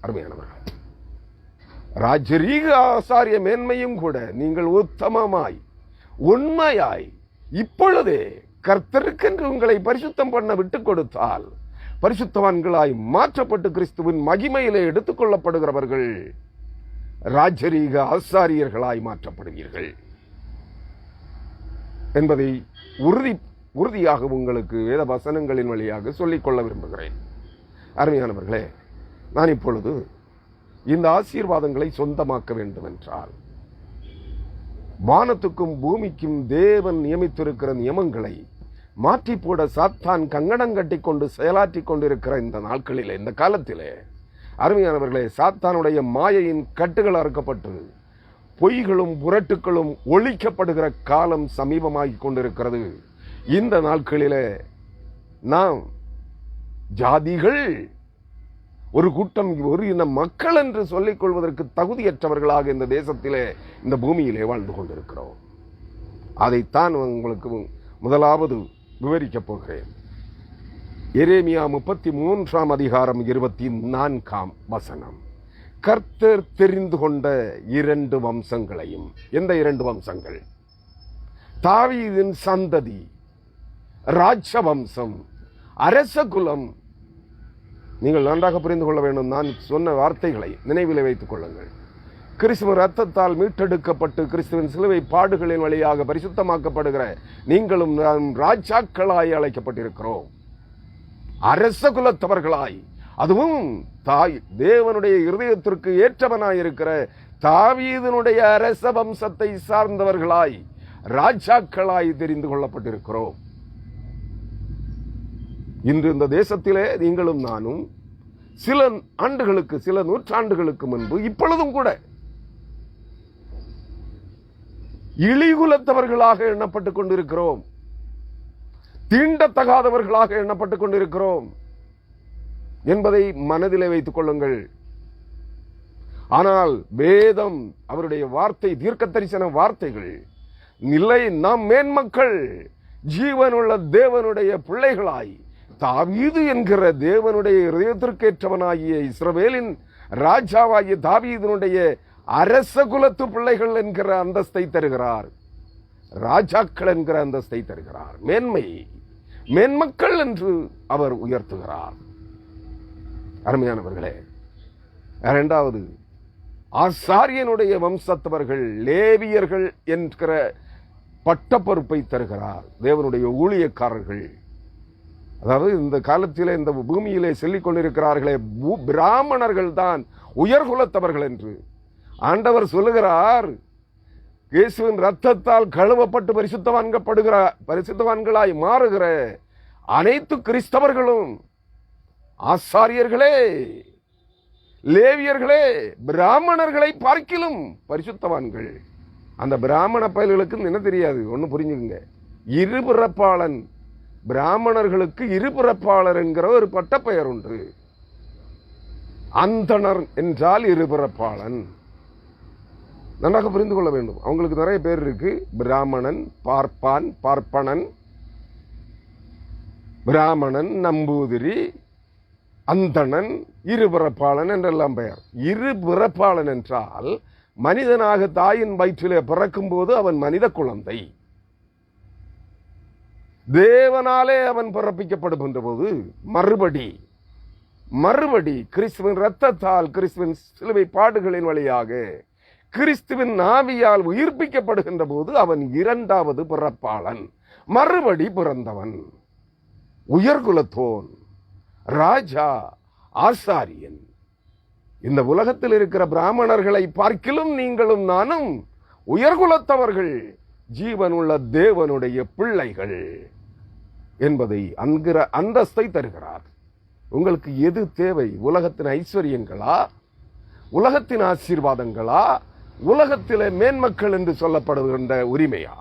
அருமையானவர்கள், ராஜரீக ஆசாரிய மேன்மையும் கூட நீங்கள் உத்தமமாய் உண்மையாய் இப்பொழுதே கர்த்தருக்கென்று உங்களை பரிசுத்தம் பண்ண விட்டுக் கொடுத்தால் பரிசுத்தவான்களாய் மாற்றப்பட்டு கிறிஸ்துவின் மகிமையிலே எடுத்துக் கொள்ளப்படுகிறவர்கள் ராஜரீக ஆசாரியர்களாய் மாற்றப்படுவீர்கள் என்பதை உறுதியாக உங்களுக்கு வேத வசனங்களின் வழியாக சொல்லிக்கொள்ள விரும்புகிறேன். அருமையானவர்களே, நான் இப்பொழுது இந்த ஆசீர்வாதங்களை சொந்தமாக்க வேண்டும் என்றால் வானத்துக்கும் பூமிக்கும் தேவன் நியமித்திருக்கிற நியமங்களை மாற்றி போட சாத்தான் கங்கணம் கட்டி கொண்டு செயலாற்றி கொண்டிருக்கிற இந்த நாட்களிலே, இந்த காலத்திலே, அருமையானவர்களே, சாத்தானுடைய மாயையின் கட்டுகள் அறுக்கப்பட்டு பொய்களும் புரட்டுகளும் ஒழிக்கப்படுகிற காலம் சமீபமாகி கொண்டிருக்கிறது. இந்த நாட்களிலே நாம் ஜாதிகள், ஒரு கூட்டம், ஒரு இன மக்கள் என்று சொல்லிக் கொள்வதற்கு தகுதியற்றவர்களாக இந்த தேசத்திலே, இந்த பூமியிலே வாழ்ந்து கொண்டிருக்கிறோம். அதைத்தான் உங்களுக்கு முதலாவது விவரிக்கப் போகிறேன். எரேமியா 33 அதிகாரம் 24 வசனம். கர்த்தர் தெரிந்து கொண்ட 2 வம்சங்களையும். எந்த 2 வம்சங்கள்? தாவீதின் சந்ததி, ராஜ வம்சம், அரச குலம். நீங்கள் நன்றாக புரிந்து கொள்ள வேண்டும். நான் சொன்ன வார்த்தைகளை நினைவில் வைத்துக் கொள்ளுங்கள். கிறிஸ்துவின் ரத்தத்தால் மீட்டெடுக்கப்பட்டு கிறிஸ்துவின் சிலுவை பாடுகளின் வழியாக பரிசுத்தமாக்கப்படுகிற நீங்களும் ராஜாக்களாய் அழைக்கப்பட்டிருக்கிறோம். அரச குலத்தவர்களாய், அதுவும் தேவனுடைய இருதயத்திற்கு ஏற்றவனாயிருக்கிற தாவீதினுடைய அரச வம்சத்தை சார்ந்தவர்களாய், ராஜாக்களாய் தெரிந்து கொள்ளப்பட்டிருக்கிறோம். இன்று இந்த தேசத்திலே நீங்களும் நானும் சில ஆண்டுகளுக்கு, சில நூற்றாண்டுகளுக்கு முன்பு, இப்பொழுதும் கூட இழிகுலத்தவர்களாக எண்ணப்பட்டுக் கொண்டிருக்கிறோம். தீண்டத்தகாதவர்களாக எண்ணப்பட்டுக் கொண்டிருக்கிறோம் என்பதை மனதிலே வைத்துக் கொள்ளுங்கள். ஆனால் வேதம், அவருடைய வார்த்தை, தீர்க்க தரிசன வார்த்தைகள், நிலை, நாம் மேன்மக்கள், ஜீவனுள்ள தேவனுடைய பிள்ளைகளாய், தாவீது என்கிற தேவனுடைய இதயத்திற்கேற்றவனாகிய இஸ்ரவேலின் ராஜாவாகிய தாவீதினுடைய அரச குலத்து பிள்ளைகள் என்கிற அந்தஸ்தை தருகிறார். ராஜாக்கள் என்கிற அந்தஸ்தை தருகிறார். மேன்மக்கள் என்று அவர் உயர்த்துகிறார். அருமையானவர்களே, இரண்டாவது ஆசாரியனுடைய வம்சத்தவர்கள் லேவியர்கள் என்கிற பட்ட பொறுப்பை தருகிறார். தேவனுடைய ஊழியக்காரர்கள், அதாவது இந்த காலத்திலே இந்த பூமியிலே சொல்லிக் கொண்டிருக்கிறார்களே பிராமணர்கள் தான் உயர்குலத்தவர்கள் என்று ஆண்டவர் சொல்லுகிறார். இயேசுவின் ரத்தத்தால் கழுவப்பட்டு பரிசுத்தவான்களாய் மாறுகிற அனைத்து கிறிஸ்தவர்களும் ஆசாரியர்களே, லேவியர்களே, பிராமணர்களை பார்க்கிலும் பரிசுத்தவான்கள். அந்த பிராமண பயல்களுக்கு என்ன தெரியாது, ஒன்னு புரிஞ்சுங்க. இருபிறப்பாளன், பிராமணர்களுக்கு இருபிறப்பாளர் என்கிற ஒரு பட்ட பெயர் உண்டு. அந்தணர் என்றால் இருபிறப்பாளன். நன்றாக புரிந்து கொள்ள வேண்டும். அவங்களுக்கு நிறைய பேர் இருக்கு. பிராமணன், பார்ப்பான், பார்ப்பனன், பிராமணன், நம்பூதிரி, அந்தணன், இருபிறப்பாளன் என்றெல்லாம் பெயர். இருபிறப்பாளன் என்றால் மனிதனாக தாயின் வயிற்றிலே பிறக்கும் போது அவன் மனித குழந்தை. தேவனாலே அவன் பிறப்பிக்கப்படுகின்ற போது மறுபடி கிறிஸ்துவின் இரத்தத்தால், கிறிஸ்துவின் சிலுவை பாடுகளின் வழியாக, கிறிஸ்துவின் ஆவியால் உயிர்ப்பிக்கப்படுகின்ற போது அவன் இரண்டாவது பிறப்பாளன், மறுபடி பிறந்தவன், உயர்குலத்தோன், ராஜா, ஆசாரியன். இந்த உலகத்தில் இருக்கிற பிராமணர்களை பார்க்கிலும் நீங்களும் நானும் உயர்குலத்தவர்கள், ஜீவனுள்ள தேவனுடைய பிள்ளைகள் என்பதை அன்கிற அந்தஸ்தை தருகிறார். உங்களுக்கு எது தேவை? உலகத்தின் ஐஸ்வர்யங்களா, உலகத்தின் ஆசீர்வாதங்களா, உலகத்திலே மேன்மக்கள் என்று சொல்லப்படுகின்ற உரிமையா?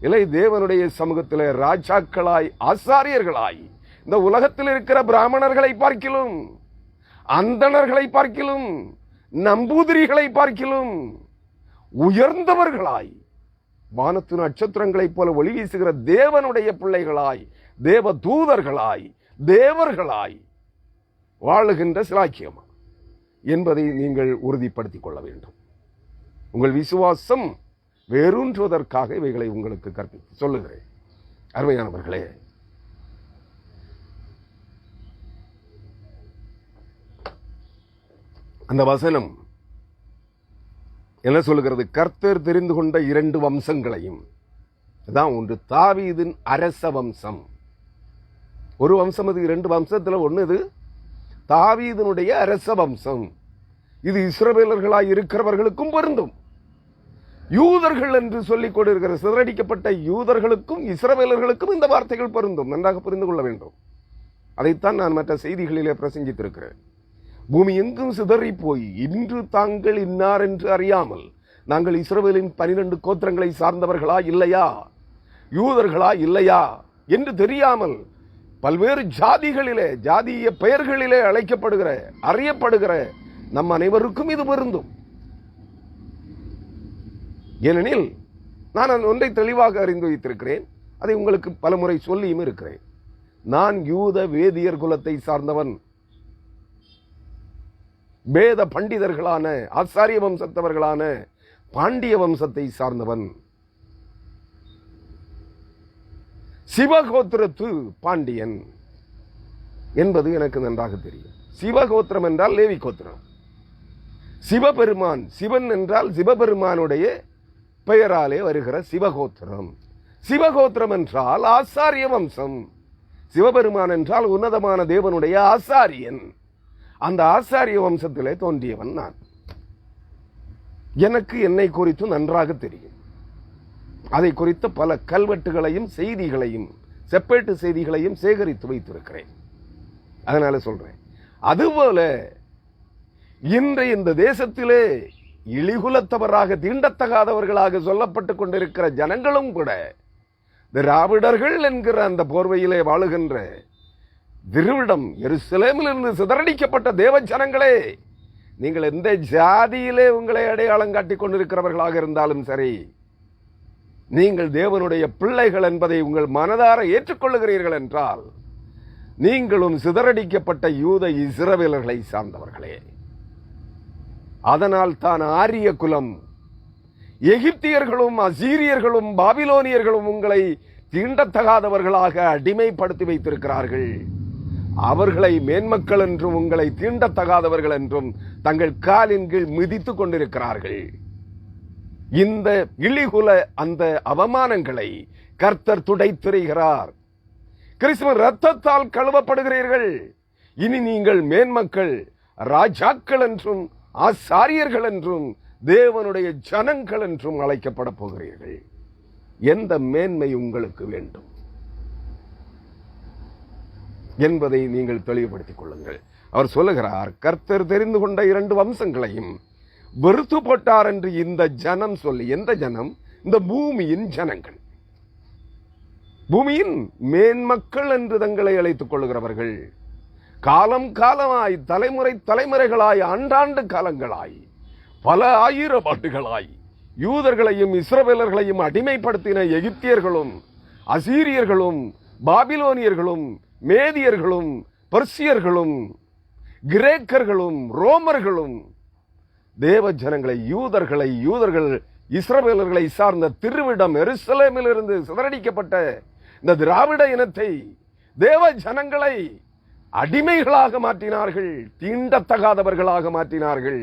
இல்லை, தேவனுடைய சமூகத்திலே ராஜாக்களாய், ஆசாரியர்களாய், இந்த உலகத்தில் இருக்கிற பிராமணர்களை பார்க்கிலும், அந்தணர்களை பார்க்கிலும், நம்பூதிரிகளை பார்க்கிலும் உயர்ந்தவர்களாய், வானத்து நட்சத்திரங்களைப் போல ஒளி வீசுகிற தேவனுடைய பிள்ளைகளாய், தேவ தூதர்களாய், தேவர்களாய் வாழுகின்ற சிலாக்கியம் என்பதை நீங்கள் உறுதிப்படுத்திக் கொள்ள வேண்டும். உங்கள் விசுவாசம் வேரூன்றுவதற்காக இவைகளை உங்களுக்கு கற்பித்து சொல்லுகிறேன். அருமையானவர்களே, அந்த வசனம் என்ன சொல்லுகிறது? கர்த்தர் தெரிந்து கொண்ட 2 வம்சங்களையும், அதான் ஒன்று தாவீதின் அரச வம்சம். ஒரு வம்சம் அது. 2 வம்சத்துல ஒன்று இது தாவீதினுடைய அரச வம்சம். இது இஸ்ரவேலர்களாய் இருக்கிறவர்களுக்கும் பொருந்தும். யூதர்கள் என்று சொல்லிக் கொண்டிருக்கிற சிதறடிக்கப்பட்ட யூதர்களுக்கும் இஸ்ரவேலர்களுக்கும் இந்த வார்த்தைகள் பொருந்தும். நன்றாக புரிந்து கொள்ள வேண்டும். அதைத்தான் நான் மற்ற செய்திகளிலே பிரசங்கித்திருக்கிறேன். பூமி எங்கும் சிதறி போய் இன்று தாங்கள் இன்னார் என்று அறியாமல் நாங்கள் இஸ்ரவேலின் 12 கோத்திரங்களை சார்ந்தவர்களா இல்லையா, யூதர்களா இல்லையா என்று தெரியாமல் பல்வேறு ஜாதிகளிலே, ஜாதிய பெயர்களிலே அழைக்கப்படுகிற, அறியப்படுகிற நம் அனைவருக்கும் இது பொருந்தும். ஏனெனில் நான் ஒன்றை தெளிவாக அறிந்து வைத்திருக்கிறேன். அதை உங்களுக்கு பலமுறை சொல்லியும் இருக்கிறேன். நான் யூத வேதியர் குலத்தை சார்ந்தவன். வேத பண்டிதர்களான, ஆசாரிய வம்சத்தவர்களான பாண்டிய வம்சத்தை சார்ந்தவன். சிவகோத்திரத்து பாண்டியன் என்பது எனக்கு நன்றாக தெரியும். சிவகோத்திரம் என்றால் லேவி கோத்திரம். சிவபெருமான், சிவன் என்றால் சிவபெருமானுடைய பெயராலே வருகிற சிவகோத்திரம். சிவகோத்திரம் என்றால் ஆசாரிய வம்சம். சிவபெருமான் என்றால் உன்னதமான தேவனுடைய ஆசாரியன். அந்த ஆசாரிய வம்சத்திலே தோன்றியவன் நான். எனக்கு என்னை குறித்து நன்றாக தெரியும். அதை குறித்த பல கல்வெட்டுகளையும் செய்திகளையும், செப்பேட்டு செய்திகளையும் சேகரித்து வைத்திருக்கிறேன். அதனால சொல்றேன். அதுபோல இன்றைய இந்த தேசத்திலே இழிகுலத்தவராக, தீண்டத்தகாதவர்களாக சொல்லப்பட்டுக் கொண்டிருக்கிற ஜனங்களும் கூட திராவிடர்கள் என்கிற அந்த போர்வையிலே வாழுகின்ற திருவிடம் எருசலேமிலிருந்து சிதறடிக்கப்பட்ட தேவ ஜனங்களே, நீங்கள் எந்த ஜாதியிலே உங்களை அடையாளம் காட்டிக் கொண்டிருக்கிறவர்களாக இருந்தாலும் சரி, நீங்கள் தேவனுடைய பிள்ளைகள் என்பதை உங்கள் மனதார ஏற்றுக்கொள்ளுகிறீர்கள் என்றால் நீங்களும் சிதறடிக்கப்பட்ட யூத இஸ்ரவேலர்களை சார்ந்தவர்களே. அதனால் தான் ஆரிய குலம், எகிப்தியர்களும் அசீரியர்களும் பாபிலோனியர்களும் உங்களை தீண்டத்தகாதவர்களாக அடிமைப்படுத்தி வைத்திருக்கிறார்கள். அவர்களை மேன்மக்கள் என்றும் உங்களை தீண்டத்தகாதவர்கள் என்றும் தங்கள் காலின் கீழ் மிதித்துக் கொண்டிருக்கிறார்கள். இந்த இழிகுல அந்த அவமானங்களை கர்த்தர் துடைத்தெறிகிறார். கிறிஸ்துவின் இரத்தத்தால் கழுவப்படுகிறீர்கள். இனி நீங்கள் மேன்மக்கள், ராஜாக்கள் என்றும் ஆசாரியர்கள் என்றும் தேவனுடைய ஜனங்கள் என்றும் அழைக்கப்பட போகிறீர்கள். எந்த மேன்மை உங்களுக்கு வேண்டும் என்பதை நீங்கள் தெளிவுபடுத்திக் கொள்ளுங்கள். அவர் சொல்லுகிறார், கர்த்தர் தெரிந்து கொண்ட 2 வம்சங்களையும் வெறுத்து போட்டார் என்று இந்த ஜனம் சொல்லி. எந்த ஜனம்? இந்த பூமியின் ஜனங்கள், பூமியின் மேன்மக்கள் என்று தங்களை அழைத்துக் கொள்கிறவர்கள். காலம் காலமாய், தலைமுறை தலைமுறைகளாய், ஆண்டாண்டு காலங்களாய், பல ஆயிரம் ஆண்டுகளாய் யூதர்களையும் இஸ்ரவேலர்களையும் அடிமைப்படுத்தின எகிப்தியர்களும் அசீரியர்களும் பாபிலோனியர்களும் மேதியர்களும் பெர்சியர்களும் கிரேக்கர்களும் ரோமர்களும் தேவ ஜனங்களை, யூதர்கள் இஸ்ரவேலர்களை சார்ந்த திருவிடம் எருசலேமிலிருந்து சிதறடிக்கப்பட்ட இந்த திராவிட இனத்தை, தேவ ஜனங்களை அடிமைகளாக மாற்றினார்கள், தீண்டத்தகாதவர்களாக மாற்றினார்கள்,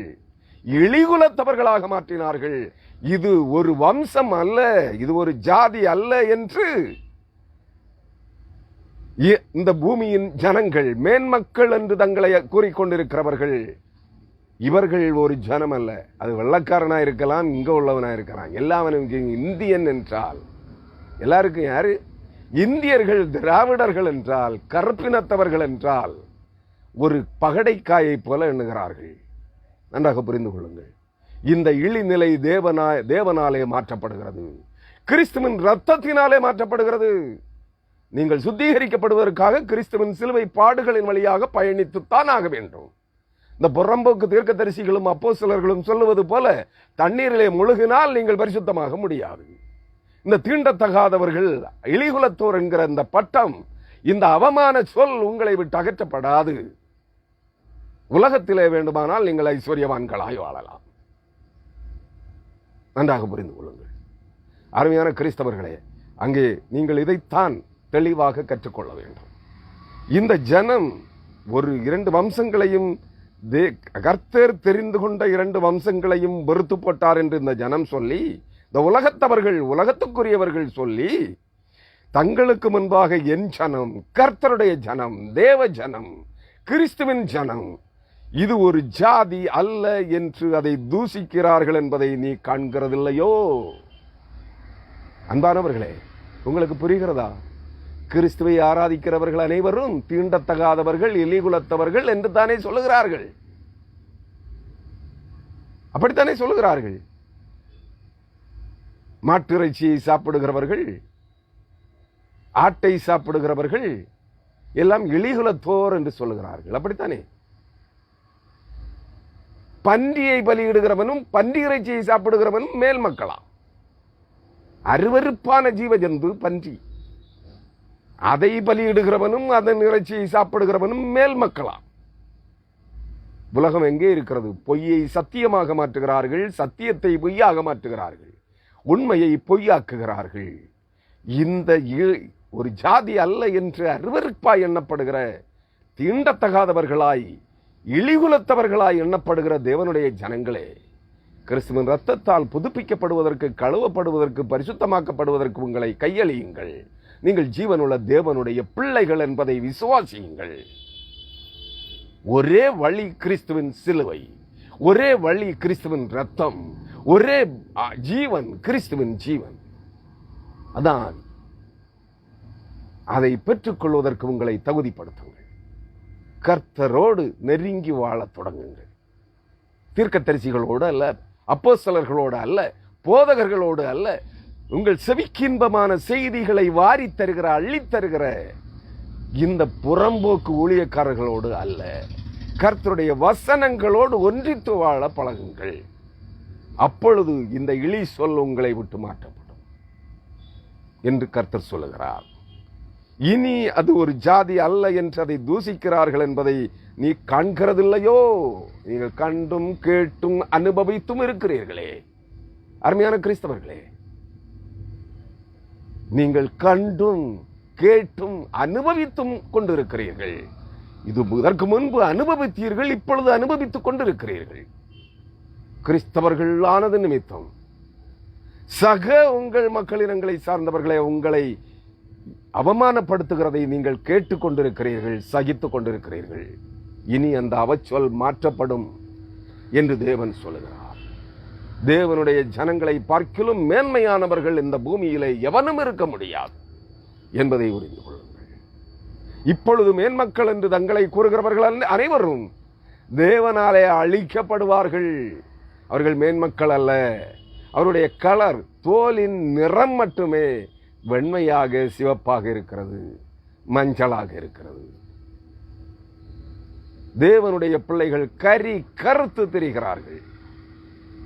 இழிகுலத்தவர்களாக மாற்றினார்கள். இது ஒரு வம்சம் அல்ல, இது ஒரு ஜாதி அல்ல என்று இந்த பூமியின் ஜனங்கள், மேன்மக்கள் என்று தங்களை கூறிக்கொண்டிருக்கிறவர்கள், இவர்கள் ஒரு ஜனம் அல்ல. அது வெள்ளக்காரனா இருக்கலாம், இங்க உள்ளவனா இருக்கலாம், எல்லாவனும் இந்தியன் என்றால் எல்லாருக்கும் யாரு? இந்தியர்கள், திராவிடர்கள் என்றால், கருப்பினத்தவர்கள் என்றால் ஒரு பகடைக்காயை போல எண்ணுகிறார்கள். நன்றாக புரிந்து கொள்ளுங்கள். இந்த இழிநிலை தேவனாலே மாற்றப்படுகிறது, கிறிஸ்துவின் இரத்தத்தினாலே மாற்றப்படுகிறது. நீங்கள் சுத்திகரிக்கப்படுவதற்காக கிறிஸ்துவின் சிலுவை பாடுகளின் வழியாக பயணித்துத்தான் ஆக வேண்டும். இந்த புறம்போக்கு தீர்க்கதரிசிகளும் அப்போஸ்தலர்களும் சொல்லுவது போல தண்ணீரிலே முழுகினால் நீங்கள் பரிசுத்தமாக முடியாது. இந்த தீண்டத்தகாதவர்கள், இழிகுலத்தோர் என்கிற இந்த பட்டம், இந்த அவமான சொல் உங்களை விட்டு அகற்றப்படாது. உலகத்திலே வேண்டுமானால் நீங்கள் ஐஸ்வர்யவான்களாய் வாழலாம். நன்றாக புரிந்து கொள்ளுங்கள். அருமையான கிறிஸ்தவர்களே, அங்கே நீங்கள் இதைத்தான் தெளிவாக கற்றுக்கொள்ள வேண்டும். இந்த ஜனம் ஒரு 2 வம்சங்களையும், கர்த்தர் தெரிந்து கொண்ட 2 வம்சங்களையும் வெறுத்து போட்டார் என்று இந்த ஜனம் சொல்லி, இந்த உலகத்தவர்கள், உலகத்துக்குரியவர்கள் சொல்லி, தங்களுக்கு முன்பாக என் ஜனம், கர்த்தருடைய ஜனம், தேவ ஜனம், கிறிஸ்துவின் ஜனம், இது ஒரு ஜாதி அல்ல என்று அதை தூசிக்கிறார்கள் என்பதை நீ காண்கிறதில்லையோ? அன்பானவர்களே, உங்களுக்கு புரிகிறதா? கிறிஸ்துவை ஆராதிக்கிறவர்கள் அனைவரும் தீண்டத்தகாதவர்கள், இழிகுலத்தவர்கள் என்று தானே சொல்லுகிறார்கள். அப்படித்தானே சொல்லுகிறார்கள். மாட்டிறைச்சியை சாப்பிடுகிறவர்கள், ஆட்டை சாப்பிடுகிறவர்கள் எல்லாம் இழிகுலத்தோர் என்று சொல்லுகிறார்கள். அப்படித்தானே? பன்றியை பலியிடுகிறவனும் பன்றி இறைச்சியை சாப்பிடுகிறவனும் மேல் மக்களாம். அருவருப்பான ஜீவஜந்து பன்றி. அதை பலியிடுகிறவனும் அதன் இறைச்சியை சாப்பிடுகிறவனும் மேல் மக்களாம். உலகம் எங்கே இருக்கிறது? பொய்யை சத்தியமாக மாற்றுகிறார்கள், சத்தியத்தை பொய்யாக மாற்றுகிறார்கள், உண்மையை பொய்யாக்குகிறார்கள். இந்த ஒரு ஜாதி அல்ல என்று அருவருப்பாய் எண்ணப்படுகிற, தீண்டத்தகாதவர்களாய், இழிகுலத்தவர்களாய் எண்ணப்படுகிற தேவனுடைய ஜனங்களே, கிறிஸ்துவின் இரத்தத்தால் புதுப்பிக்கப்படுவதற்கு, கழுவப்படுவதற்கு, பரிசுத்தமாக்கப்படுவதற்கு உங்களை கையளியுங்கள். நீங்கள் ஜீவனுள்ள தேவனுடைய பிள்ளைகள் என்பதை விசுவாசியுங்கள். ஒரே வழி கிறிஸ்துவின் சிலுவை, ஒரே வழி கிறிஸ்துவின் இரத்தம், ஒரே ஜீவன் கிறிஸ்துவின் ஜீவன். அதான் அதை பெற்றுக்கொள்வதற்கு உங்களை தகுதிப்படுத்துங்கள். கர்த்தரோடு நெருங்கி வாழத் தொடங்குங்கள். தீர்க்கதரிசிகளோடு அல்ல, அப்போஸ்தலர்களோடு அல்ல, போதகர்களோடு அல்ல, உங்கள் செவிக்கின்பமான செய்திகளை வாரி தருகிற, அள்ளித்தருகிற இந்த புறம்போக்கு ஊழியக்காரர்களோடு அல்ல, கர்த்தருடைய வசனங்களோடு ஒன்றித்து வாழ பழகுங்கள். அப்பொழுது இந்த இழி சொல் உங்களை விட்டு மாற்றப்படும் என்று கர்த்தர் சொல்லுகிறார். இனி அது ஒரு ஜாதி அல்ல என்று அதை தூசிக்கிறார்கள் என்பதை நீ காண்கிறதில்லையோ? நீங்கள் கண்டும் கேட்டும் அனுபவித்தும் இருக்கிறீர்களே. அருமையான கிறிஸ்தவர்களே, நீங்கள் கண்டும் கேட்டும் அனுபவித்தும் கொண்டிருக்கிறீர்கள். இது இதற்கு முன்பு அனுபவித்தீர்கள், இப்பொழுது அனுபவித்துக் கொண்டிருக்கிறீர்கள். கிறிஸ்தவர்கள் ஆனது நிமித்தம் சக உங்கள் மக்களினங்களை சார்ந்தவர்களை உங்களை அவமானப்படுத்துகிறதை நீங்கள் கேட்டுக் கொண்டிருக்கிறீர்கள், சகித்துக் கொண்டிருக்கிறீர்கள். இனி அந்த அவச்சொல் மாற்றப்படும் என்று தேவன் சொல்லுகிறார். தேவனுடைய ஜனங்களை பார்க்கிலும் மேன்மையானவர்கள் இந்த பூமியிலே எவனும் இருக்க முடியாது என்பதை புரிந்து கொள்ளுங்கள். இப்பொழுது மேன்மக்கள் என்று தங்களை கூறுகிறவர்கள் அனைவரும் தேவனாலே அழிக்கப்படுவார்கள். அவர்கள் மேன்மக்கள் அல்ல. அவருடைய கலர், தோலின் நிறம் மட்டுமே வெண்மையாக, சிவப்பாக இருக்கிறது, மஞ்சளாக இருக்கிறது. தேவனுடைய பிள்ளைகள் கரி கருத்து திரிகிறார்கள்.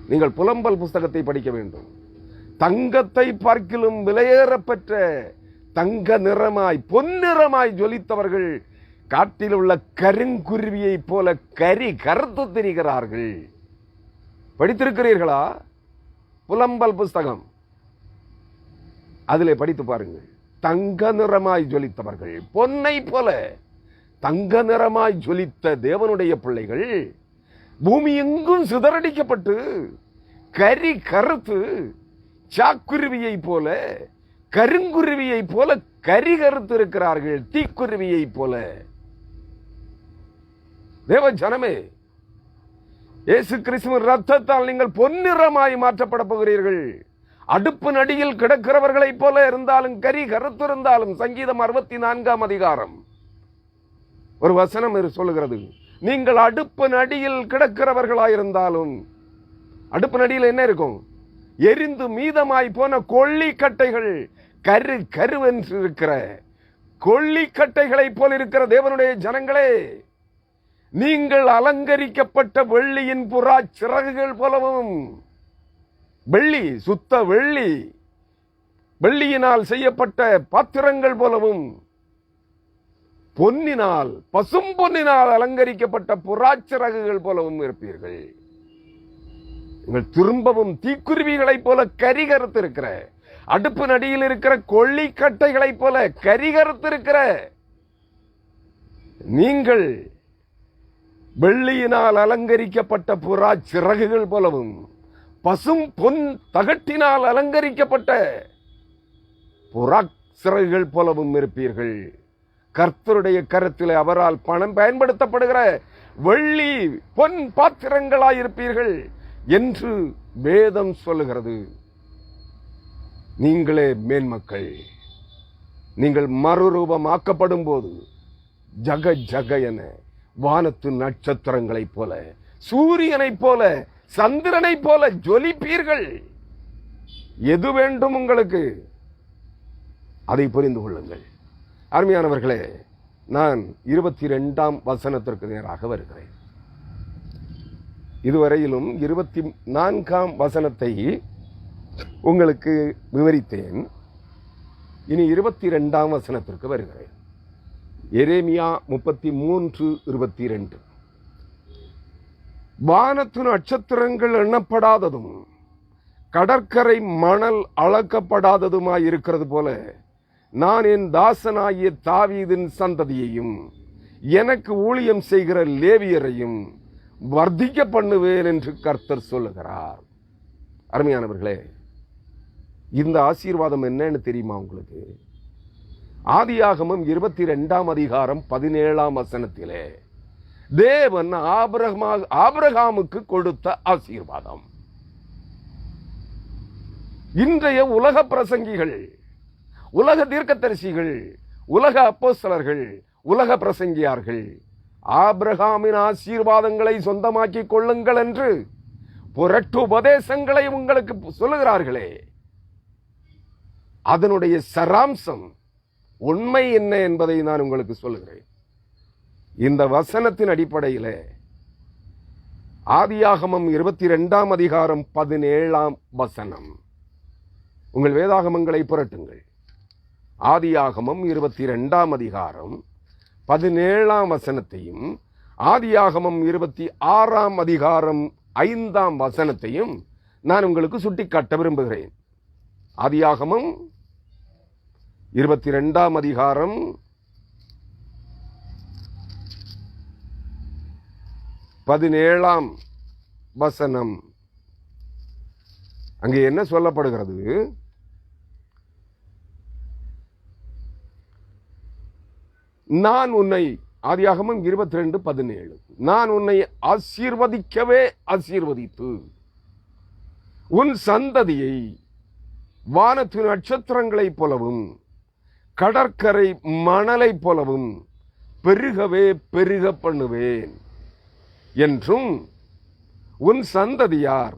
நீங்கள் புலம்பல் புஸ்தகத்தை படிக்க வேண்டும். தங்கத்தை பார்க்கிலும் விலையேறப்பெற்ற தங்க நிறமாய் பொன்னிறமாய் ஜொலித்தவர்கள் காட்டில் உள்ள கருங்குருவியை போல கரி கருத்து திரிகிறார்கள். படித்திருக்கிறீர்களா புலம்பல் புஸ்தகம்? அதிலே படித்து பாருங்கள். தங்க நிறமாய் ஜொலித்தவர்கள், பொன்னை போல தங்க நிறமாய் ஜொலித்த தேவனுடைய பிள்ளைகள் பூமி எங்கும் சிதறடிக்கப்பட்டு கரி கருத்து சாக்குருவியை போல, கருங்குருவியை போல கரி கருத்து இருக்கிறார்கள், தீக்குருவியை போல. தேவ ஜனமே, இயேசு கிறிஸ்துவின் ரத்தத்தால் நீங்கள் பொன்னிறமாய் மாற்றப்பட போகிறீர்கள். அடுப்பு நடியில் கிடக்கிறவர்களைப் போல இருந்தாலும், கரி கருத்து இருந்தாலும். சங்கீதம் 64ஆம் அதிகாரம் ஒரு வசனம் சொல்லுகிறது, நீங்கள் அடுப்பு நடியில் கிடக்கிறவர்களாயிருந்தாலும். அடுப்பு நடியில் என்ன இருக்கும்? எரிந்து மீதமாய் போன கொள்ளிக்கட்டைகள், கரு கருவென்று இருக்கிற கொள்ளிக்கட்டைகளை போல இருக்கிற தேவனுடைய ஜனங்களே, நீங்கள் அலங்கரிக்கப்பட்ட வெள்ளியின் புறா சிறகுகள் போலவும், வெள்ளி, சுத்த வெள்ளி, வெள்ளியினால் செய்யப்பட்ட பாத்திரங்கள் போலவும், பொன்னினால், பசும் பொன்னினால் அலங்கரிக்கப்பட்ட புறாச்சிறகுகள் போலவும் இருப்பீர்கள். நீங்கள் திரும்பவும் தீக்குருவிகளைப் போல கரிகருத்து இருக்கிற, அடுப்பு நடியில் இருக்கிற கொள்ளிக்கட்டைகளைப் போல கரிகருத்து இருக்கிற நீங்கள் வெள்ளியினால் அலங்கரிக்கப்பட்ட புறா சிறகுகள் போலவும், பசும் பொன் தகட்டினால் அலங்கரிக்கப்பட்ட புறா சிறகுகள் போலவும் இருப்பீர்கள். கர்த்தருடைய கருத்திலே அவரால் பணம் பயன்படுத்தப்படுகிற வெள்ளி பொன் பாத்திரங்களாயிருப்பீர்கள் என்று வேதம் சொல்லுகிறது. நீங்களே மேன்மக்கள். நீங்கள் மறுரூபமாக்கப்படும் போது ஜக ஜக என வானத்து நட்சத்திரங்களைப் போல, சூரியனைப் போல, சந்திரனைப் போல ஜொலிப்பீர்கள். எது வேண்டும் உங்களுக்கு, அதை புரிந்து கொள்ளுங்கள். அருமையானவர்களே, நான் 22ஆம் வசனத்திற்கு நேராக வருகிறேன். இதுவரையிலும் 24ஆம் வசனத்தை உங்களுக்கு விவரித்தேன். இனி 22ஆம் வசனத்திற்கு வருகிறேன். எரேமியா 33:22. வானத்து நட்சத்திரங்கள் எண்ணப்படாததும் கடற்கரை மணல் அளக்கப்படாததுமாய் இருக்கிறது போல, நான் என் தாசனாகிய தாவீதின் சந்ததியையும் எனக்கு ஊழியம் செய்கிற லேவியரையும் வர்த்திக்க பண்ணுவேன் என்று கர்த்தர் சொல்லுகிறார். அருமையானவர்களே, இந்த ஆசீர்வாதம் என்னன்னு தெரியுமா உங்களுக்கு? ஆதியாகமம் 22ஆம் அதிகாரம் 17ஆம் வசனத்திலே தேவன் ஆபிரகாமுக்கு கொடுத்த ஆசீர்வாதம். இன்றைய உலக பிரசங்கிகள், உலக தீர்க்கதரிசிகள், உலக அப்போஸ்தலர்கள், உலக பிரசங்கியார்கள் ஆபிரகாமின் ஆசீர்வாதங்களை சொந்தமாக்கிக் கொள்ளுங்கள் என்று புரட்டு உபதேசங்களை உங்களுக்கு சொல்லுகிறார்களே, அதனுடைய சராம்சம் உண்மை என்ன என்பதை நான் உங்களுக்கு சொல்லுகிறேன். இந்த வசனத்தின் அடிப்படையில் ஆதியாகமம் 22ஆம் அதிகாரம் 17ஆம் வசனம், உங்கள் வேதாகமங்களை புரட்டுங்கள். ஆதியாகமம் 22ஆம் அதிகாரம் 17ஆம் வசனத்தையும் ஆதியாகமம் 26ஆம் அதிகாரம் 5ஆம் வசனத்தையும் நான் உங்களுக்கு சுட்டிக்காட்ட விரும்புகிறேன். ஆதியாகமம் 22ஆம் அதிகாரம் 17ஆம் வசனம். அங்கே என்ன சொல்லப்படுகிறது? நான் உன்னை, ஆதியாகமம் 22:17, நான் உன்னை ஆசீர்வதிக்கவே ஆசீர்வதித்து உன் சந்ததியை வானத்து நட்சத்திரங்களைப் போலவும் கடற்கரை மணலைப் போலவும் பெருகவே பெருக பண்ணுவேன் என்றும், உன் சந்ததியார்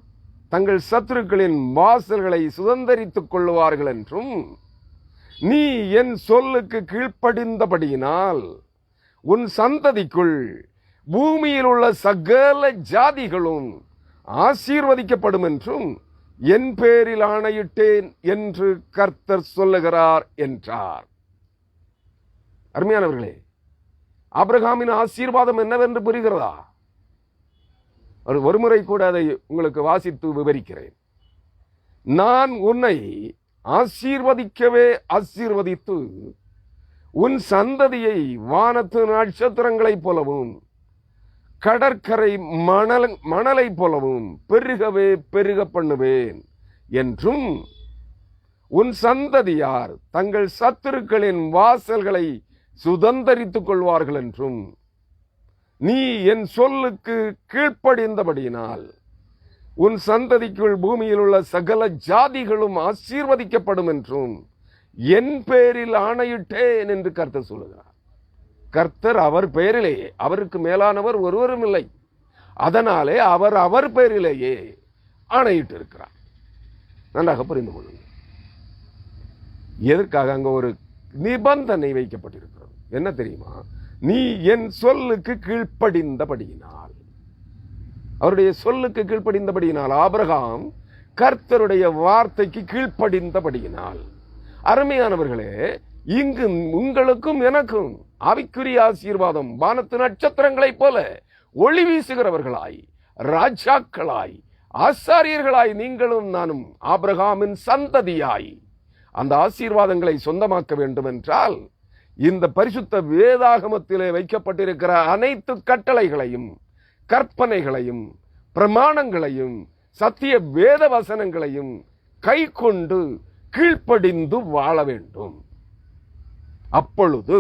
தங்கள் சத்துருக்களின் வாசல்களை சுதந்தரித்துக் கொள்வார்கள் என்றும், நீ என் சொல்லுக்கு கீழ்ப்படிந்தபடியினால் உன் சந்ததிக்குள் பூமியில் உள்ள சகல ஜாதிகளும் ஆசீர்வதிக்கப்படும் என்றும் என் பேரில் ஆணையிட்டேன் என்று கர்த்தர் சொல்லுகிறார் என்றார். அருமையானவர்களே, ஆபிரகாமின் ஆசீர்வாதம் என்னவென்று புரிகிறதா? ஒருமுறை கூட அதை உங்களுக்கு வாசித்து விவரிக்கிறேன். நான் உன்னை ஆசீர்வதிக்கவே ஆசீர்வதித்து உன் சந்ததியை வானத்து நட்சத்திரங்களைப் போலவும் கடற்கரை மணலை போலவும் பெருகவே பெருக பண்ணுவேன் என்றும், உன் சந்ததியார் தங்கள் சத்துருக்களின் வாசல்களை சுதந்தரித்துக் கொள்வார்கள் என்றும், நீ என் சொல்லுக்கு கீழ்ப்படிந்தபடியினால் உன் சந்ததிக்குள் பூமியில் உள்ள சகல ஜாதிகளும் ஆசீர்வதிக்கப்படும் என்றும் என் பேரில் ஆணையிட்டேன் என்று கர்த்தர் சொல்லுகிறார். கர்த்தர் அவர் பெயரிலேயே, அவருக்கு மேலானவர் ஒருவரும் இல்லை, அதனாலே அவர் பெயரிலேயே ஆணையிட்டு இருக்கிறார். நன்றாக புரிந்து கொள்ளுங்கள். எதற்காக அங்க ஒரு நிபந்தனை வைக்கப்பட்டிருக்கிறது? என்ன தெரியுமா? நீ என் சொல்லுக்கு கீழ்ப்படிந்தபடியினால், அவருடைய சொல்லுக்கு கீழ்ப்படிந்தபடியினால், ஆபிரகாம் கர்த்தருடைய வார்த்தைக்கு கீழ்ப்படிந்தபடியினால். அருமையானவர்களே, இங்கு உங்களுக்கும் எனக்கும் ஆவிக்குரிய ஆசீர்வாதம் வானத்து நட்சத்திரங்களைப் போல ஒளி வீசுகிறவர்களாய், ராஜாக்களாய், ஆசாரியர்களாய் நீங்களும் நானும் ஆபிரகாமின் சந்ததியாய் அந்த ஆசீர்வாதங்களை சொந்தமாக்க வேண்டும் என்றால், இந்த பரிசுத்த வேதாகமத்திலே வைக்கப்பட்டிருக்கிற அனைத்து கட்டளைகளையும் கற்பனைகளையும் பிரமாணங்களையும் சத்திய வேத வசனங்களையும் கை கொண்டு கீழ்ப்படிந்து வாழ வேண்டும். அப்பொழுது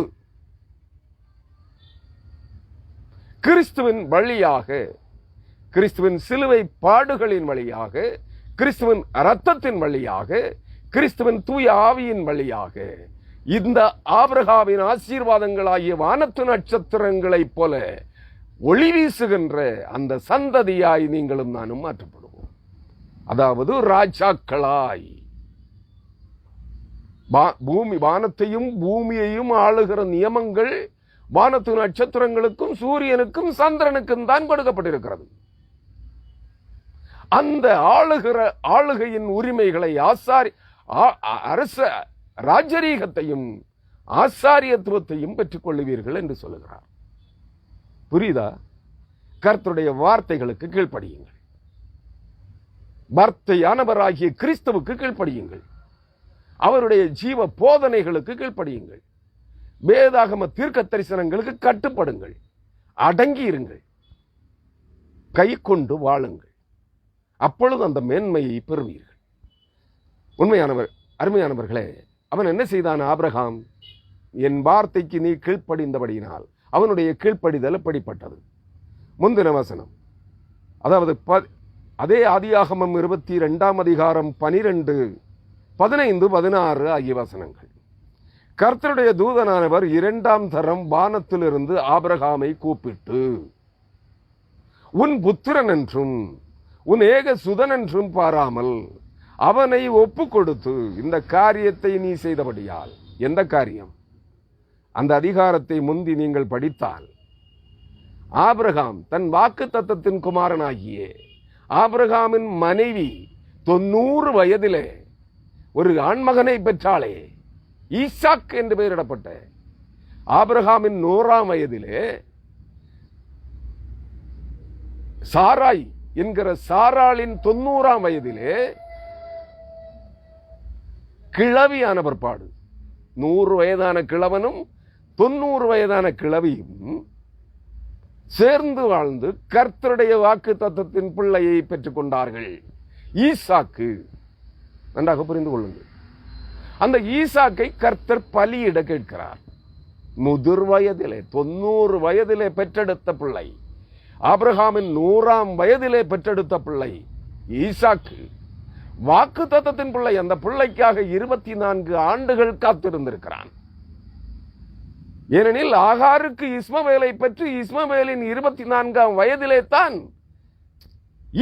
கிறிஸ்துவின் வழியாக, கிறிஸ்துவின் சிலுவை பாடுகளின் வழியாக, கிறிஸ்துவின் இரத்தத்தின் வழியாக, கிறிஸ்துவின் தூய ஆவியின் வழியாக இந்த ஆபிரகாமின் ஆசீர்வாதங்களாகிய வானத்து நட்சத்திரங்களைப் போல ஒளி வீசுகின்ற அந்த சந்ததியாய் நீங்களும் நானும் மாற்றப்படுவோம். அதாவது ராஜாக்களாய், வானத்தையும் பூமியையும் ஆளுகிற நியமங்கள் வானத்து நட்சத்திரங்களுக்கும் சூரியனுக்கும் சந்திரனுக்கும் தான் கொடுக்கப்பட்டிருக்கிறது. அந்த ஆளுகையின் உரிமைகளை அரச ராஜரீகத்தையும் ஆசாரியத்துவத்தையும் பெற்றுக் கொள்ளுவீர்கள் என்று சொல்லுகிறார். புரியுதா? கர்த்தருடைய வார்த்தைகளுக்கு கீழ்ப்படியுங்கள். வார்த்தையானவராகிய கிறிஸ்துவுக்கு கீழ்ப்படியுங்கள். அவருடைய ஜீவ போதனைகளுக்கு கீழ்ப்படியுங்கள். வேதாகம தீர்க்க தரிசனங்களுக்கு கட்டுப்படுங்கள். அடங்கி இருங்கள். கை கொண்டு வாழுங்கள். அப்பொழுது அந்த மேன்மையை பெறுவீர்கள். அருமையானவர்களே, அவன் என்ன செய்தான்? ஆபிரகாம், என் வார்த்தைக்கு நீ கீழ்ப்படிந்தபடியினால். அவனுடைய கீழ்ப்படிதல் எப்படிப்பட்டது? முந்தின வசனம், அதாவது அதே ஆதியாகமம் 22ஆம் அதிகாரம் 12, 15, 16 ஆகிய வசனங்கள். கர்த்தருடைய தூதனானவர் 2ஆம் தரம் வானத்திலிருந்து ஆபிரகாமை கூப்பிட்டு, உன் புத்திரன் என்றும் உன் ஏக சுதன் என்றும் பாராமல் அவனை ஒப்பு கொடுத்து இந்த காரியத்தை நீ செய்தபடியால். எந்த காரியம்? அந்த அதிகாரத்தை முந்தி நீங்கள் படித்தால், ஆபிரகாம் தன் வாக்கு தத்தத்தின் குமாரனாகிய ஆபிரகாமின் மனைவி 90 வயதிலே ஒரு ஆண்மகனை பெற்றாளே, ஈசாக் என்று பெயரிடப்பட்ட. ஆபிரகாமின் 100ஆம் வயதிலே சாராய் என்கிற சாராளின் 90ஆம் வயதிலே கிழவியான பிற்பாடு 100 வயதான கிழவனும் 90 வயதான கிழவியும் சேர்ந்து வாழ்ந்து கர்த்தருடைய வாக்கு தத்தத்தின் பிள்ளையை பெற்றுக் கொண்டார்கள். ஈசாக்கு, நன்றாக புரிந்து கொள்ளுங்கள், அந்த ஈசாக்கை கர்த்தர் பலியிட கேட்கிறார். முதிர் வயதிலே 90 வயதிலே பெற்றெடுத்த பிள்ளை, ஆபிரகாமின் 100ஆம் வயதிலே பெற்றெடுத்த பிள்ளை ஈசாக்கு, வாக்கு தத்தத்தின் பிள்ளை. அந்த பிள்ளைக்காக 24 ஆண்டுகள் காத்திருந்திருக்கிறான். ஏனெனில் ஆகாருக்கு இஸ்மவேலை பெற்று இஸ்மவேலின் 24ஆம் வயதிலே தான்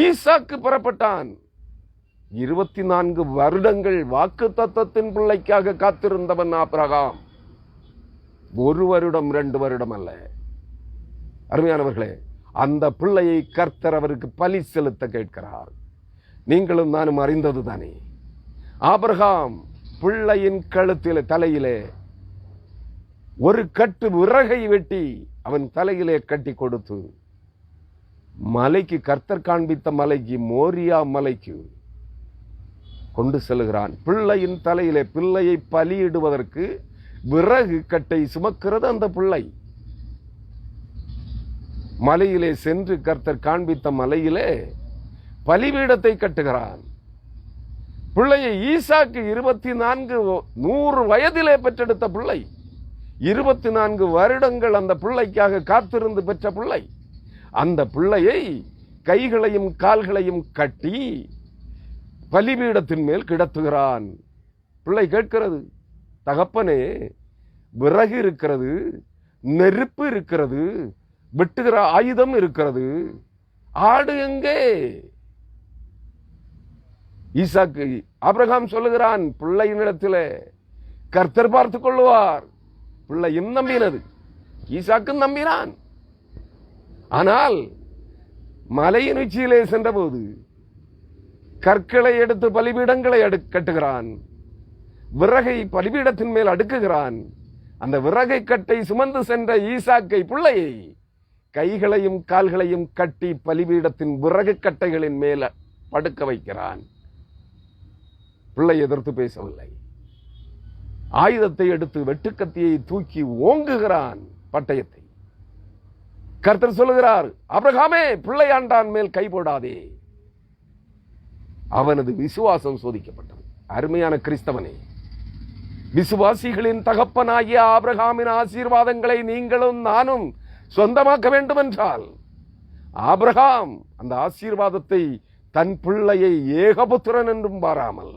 ஈசாக்கு பெறப்பட்டான். 24 வருடங்கள் வாக்கு தத்தத்தின் பிள்ளைக்காக காத்திருந்தவன் ஆபிரகாம். 1 வருடம் 2 வருடம் அல்ல. அருமையானவர்களே, அந்த பிள்ளையை கர்த்தர் அவருக்கு பலி செலுத்த கேட்கிறார். நீங்களும் நானும் அறிந்தது தானே, ஆபிரகாம் பிள்ளையின் கழுத்திலே தலையிலே ஒரு கட்டு விறகை வெட்டி அவன் தலையிலே கட்டி கொடுத்து மலைக்கு, கர்த்தர் காண்பித்த மலைக்கு, மோரியா மலைக்கு கொண்டு செல்கிறான். பிள்ளையின் தலையிலே, பிள்ளையை பலியிடுவதற்கு விறகு கட்டை சுமக்கிறது அந்த பிள்ளை. மலையிலே சென்று கர்த்தர் காண்பித்த மலையிலே பலிபீடத்தை கட்டுகிறான். பிள்ளையை ஈசாக்கு 100 வயதிலே பெற்றெடுத்த பிள்ளை, 24 வருடங்கள் அந்த பிள்ளைக்காக காத்திருந்து பெற்ற பிள்ளை. அந்த பிள்ளையை கைகளையும் கால்களையும் கட்டி பலிபீடத்தின் மேல் கிடத்துகிறான். பிள்ளை கேட்கிறது, தகப்பனே, விறகு இருக்கிறது, நெருப்பு இருக்கிறது, வெட்டுகிற ஆயுதம் இருக்கிறது, ஆடு எங்கே? ஈசாக்கு, ஆபிரகாம் சொல்லுகிறான், பிள்ளையினிடத்திலே கர்த்தர் பார்த்துக் கொள்ளுவார். பிள்ளையும் நம்பினது, ஈசாக்கும் நம்பினான். ஆனால் மலையின் உச்சியிலே சென்றபோது கற்களை எடுத்து பலிபீடங்களை கட்டுகிறான். விறகை பலிபீடத்தின் மேல் அடுக்குகிறான். அந்த விறகை கட்டை சுமந்து சென்ற ஈசாக்கை, பிள்ளையை கைகளையும் கால்களையும் கட்டி பலிபீடத்தின் விறகு கட்டைகளின் மேல படுக்க வைக்கிறான். பிள்ளை எதிர்த்து பேசவில்லை. ஆயுதத்தை எடுத்து வெட்டுக்கத்தியை தூக்கி ஓங்குகிறான் பட்டயத்தை. கர்த்தர் சொல்லுகிறார், ஆபிரகாமே, பிள்ளையாண்டான் மேல் கை போடாதே. அவனது விசுவாசம் சோதிக்கப்பட்டது. அருமையான கிறிஸ்தவனே, விசுவாசிகளின் தகப்பனாகிய ஆபிரகாமின் ஆசீர்வாதங்களை நீங்களும் நானும் சொந்தமாக்க வேண்டும் என்றால், ஆபிரகாம் அந்த ஆசீர்வாதத்தை தன் பிள்ளையை ஏகபுத்திரன் என்றும் பாராமல்,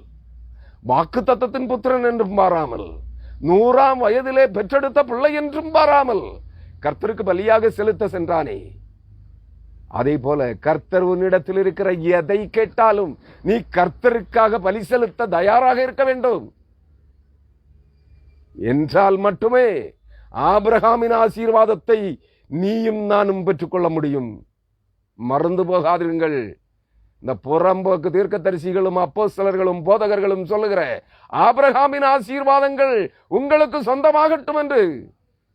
வாக்கு தத்தத்தின் புத்திரன் என்றும் பாராமல், 100ஆம் வயதிலே பெற்றெடுத்த பிள்ளை என்றும் பாராமல் கர்த்தருக்கு பலியாக செலுத்த சென்றானே, அதே போல கர்த்தர் உன்னிடத்தில் இருக்கிற எதை கேட்டாலும் நீ கர்த்தருக்காக பலி செலுத்த தயாராக இருக்க வேண்டும் என்றால் மட்டுமே ஆபிரகாமின் ஆசீர்வாதத்தை நீயும் நானும் பெற்றுக்கொள்ள முடியும். மறந்து போகாதீர்கள், இந்த புறம்போக்கு தீர்க்கதரிசிகளும் அப்போஸ்தலர்களும் போதகர்களும் சொல்லுகிற ஆபிரகாமின் ஆசீர்வாதங்கள் உங்களுக்கு சொந்தமாகட்டும் என்று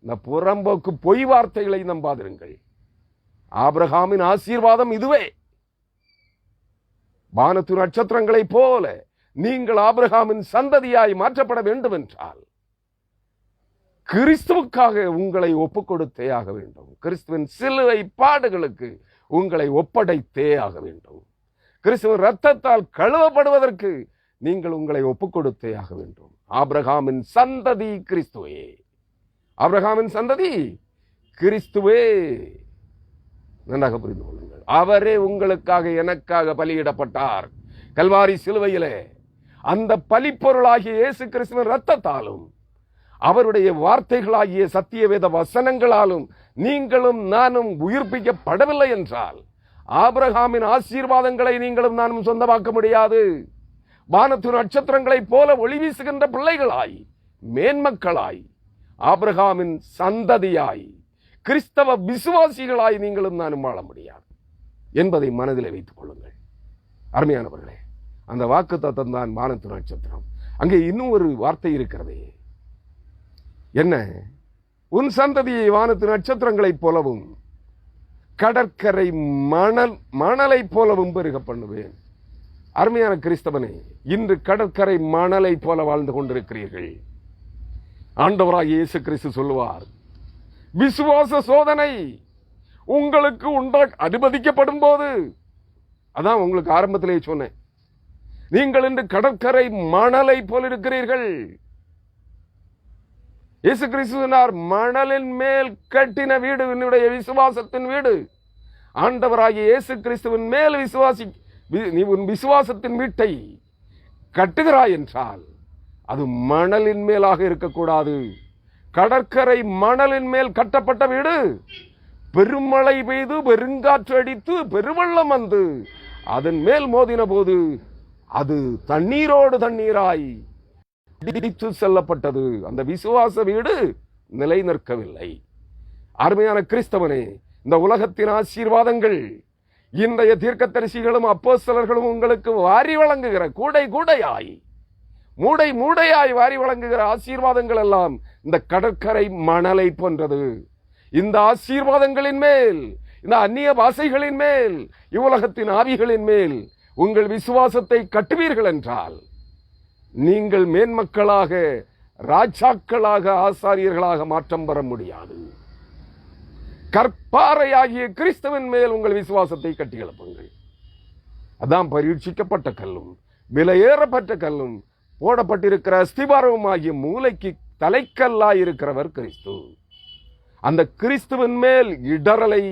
இந்த புறம்போக்கு பொய் வார்த்தைகளை நம்பாதிருங்கள். ஆபிரகாமின் ஆசீர்வாதம் இதுவே. வானத்து நட்சத்திரங்களைப் போல நீங்கள் ஆபிரகாமின் சந்ததியாய் மாற்றப்பட வேண்டும் என்றால் கிறிஸ்துவுக்காக உங்களை ஒப்புக் கொடுத்தே ஆக வேண்டும். கிறிஸ்துவின் சிலுவை பாடுகளுக்கு உங்களை ஒப்படைத்தே ஆக வேண்டும். கிறிஸ்துவின் இரத்தத்தால் கழுவப்படுவதற்கு நீங்கள் உங்களை ஒப்புக் கொடுத்தே ஆக வேண்டும். ஆபிரகாமின் சந்ததி கிறிஸ்துவே. ஆபிரகாமின் சந்ததி கிறிஸ்துவே. நன்றாக புரிந்து கொள்ளுங்கள். அவரே உங்களுக்காக எனக்காக பலியிடப்பட்டார் கல்வாரி சிலுவையிலே. அந்த பலிப்பொருளாகிய இயேசு கிறிஸ்துவின் இரத்தத்தாலும் அவருடைய வார்த்தைகளாகிய சத்தியவேத வசனங்களாலும் நீங்களும் நானும் உயிர்ப்பிக்கப்படவில்லை என்றால் ஆபிரகாமின் ஆசீர்வாதங்களை நீங்களும் நானும் சொந்தமாக்க முடியாது. வானத்து நட்சத்திரங்களைப் போல ஒளி வீசுகின்ற பிள்ளைகளாய், மேன்மக்களாய், ஆபிரகாமின் சந்ததியாய், கிறிஸ்தவ விசுவாசிகளாய் நீங்களும் நானும் வாழ முடியாது என்பதை மனதில் வைத்துக் கொள்ளுங்கள். அருமையானவர்களே, அந்த வாக்கு தத்தம் தான் வானத்து நட்சத்திரம். அங்கே இன்னும் ஒரு வார்த்தை இருக்கிறதே, என்ன? உன் சந்ததியை வானத்து நட்சத்திரங்களைப் போலவும் கடற்கரை மணலை போலவும் பெருக பண்ணுவேன். அருமையான கிறிஸ்தவனே, இன்று கடற்கரை மணலை போல வாழ்ந்து கொண்டிருக்கிறீர்கள். ஆண்டவராகிய இயேசு கிறிஸ்து சொல்லுவார், விசுவாச சோதனை உங்களுக்கு அனுமதிக்கப்படும் போது, அதான் உங்களுக்கு ஆரம்பத்திலே சொன்னேன், நீங்கள் இன்று கடற்கரை மணலை போல் இருக்கிறீர்கள். இயேசு கிறிஸ்துவினார் மணலின் மேல் கட்டின வீடு என்னுடைய விசுவாசத்தின் வீடு. ஆண்டவராகிய இயேசு கிறிஸ்துவின் மேல் நீ உன் விசுவாசத்தின் வீட்டை கட்டுகிறாய் என்றால் அது மணலின் மேலாக இருக்கக்கூடாது. கடற்கரை மணலின் மேல் கட்டப்பட்ட வீடு பெருமழை பெய்து பெருங்காற்று அடித்து பெருவெள்ளம் வந்து அதன் மேல் மோதின போது அது தண்ணீரோடு தண்ணீராய் இடித்து செல்லப்பட்டது. அந்த விசுவாச வீடு நிலை நிற்கவில்லை. அருமையான கிறிஸ்தவனே, இந்த உலகத்தின் ஆசீர்வாதங்கள் இன்றைய தீர்க்கதரிசிகளும் அப்போஸ்தலர்களும் உங்களுக்கு வாரி வழங்குகிற கூடை கூடையாய் மூடை மூடையாய் வாரி வழங்குகிற ஆசீர்வாதங்கள் எல்லாம் இந்த கடற்கரை மணலை போன்றது. இந்த ஆசீர்வாதங்களின் மேல், இந்த அந்நிய பாஷைகளின் மேல், இவ்வுலகத்தின் ஆவிகளின் மேல் உங்கள் விசுவாசத்தை கட்டுவீர்கள் என்றால் நீங்கள் மேன்மக்களாக, ராஜாக்களாக, ஆசாரியர்களாக மாற்றம் பெற முடியாது. கற்பாறையாகிய கிறிஸ்துவின் மேல் உங்கள் விசுவாசத்தை கட்டி எழுப்புங்கள். அதான் பரீட்சிக்கப்பட்ட கல்லும் விலையேறப்பட்ட கல்லும் போடப்பட்டிருக்கிற அஸ்திபாரமும் ஆகிய மூளைக்கு தலைக்கல்லாயிருக்கிறவர் கிறிஸ்து. அந்த கிறிஸ்துவின் மேல் இடரலை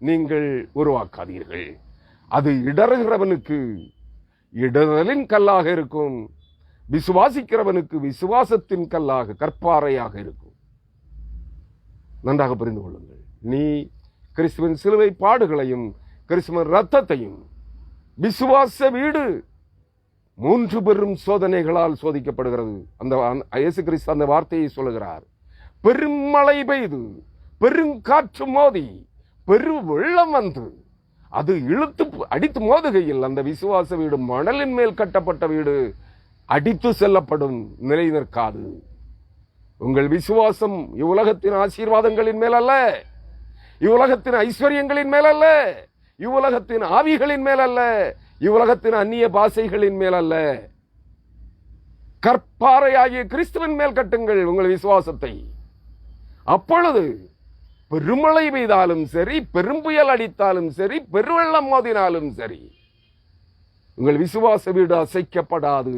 நீங்கள் உருவாக்காதீர்கள். அது இடறுகிறவனுக்கு இடரலின் கல்லாக இருக்கும், விசுவாசிக்கிறவனுக்கு விசுவாசத்தின் கல்லாக, கற்பாறையாக இருக்கும். நன்றாக புரிந்து கொள்ளுங்கள். நீ கிறிஸ்துவின் சிலுவை பாடுகளையும் கிறிஸ்துவின் இரத்தத்தையும், விசுவாச வீடு 3 பெரும் சோதனைகளால் சோதிக்கப்படுகிறது. அந்த இயேசு கிறிஸ்து அந்த வார்த்தையை சொல்லுகிறார். பெருமழை பெய்து பெருங்காற்று மோதி பெரு வெள்ளம் வந்து அது இழுத்து அடித்து மோதுகையில் அந்த விசுவாச வீடு, மணலின் மேல் கட்டப்பட்ட வீடு, அடித்து செல்லப்படும், நிலை நிற்காது. உங்கள் விசுவாசம் இவ்வுலகத்தின் ஆசீர்வாதங்களின் மேல் அல்ல, இவ்வுலகத்தின் ஐஸ்வர்யங்களின் மேல் அல்ல, இவ்வுலகத்தின் ஆவிகளின் மேல் அல்ல, இவ்வுலகத்தின் அந்நிய பாஷைகளின் மேல் அல்ல. கற்பாறையாகிய கிறிஸ்துவின் மேல் கட்டுங்கள் உங்கள் விசுவாசத்தை. அப்பொழுது பெருமழை பெய்தாலும் சரி, பெரும்புயல் அடித்தாலும் சரி, பெருவெள்ளம் மோதினாலும் சரி, உங்கள் விசுவாச வீடு அசைக்கப்படாது.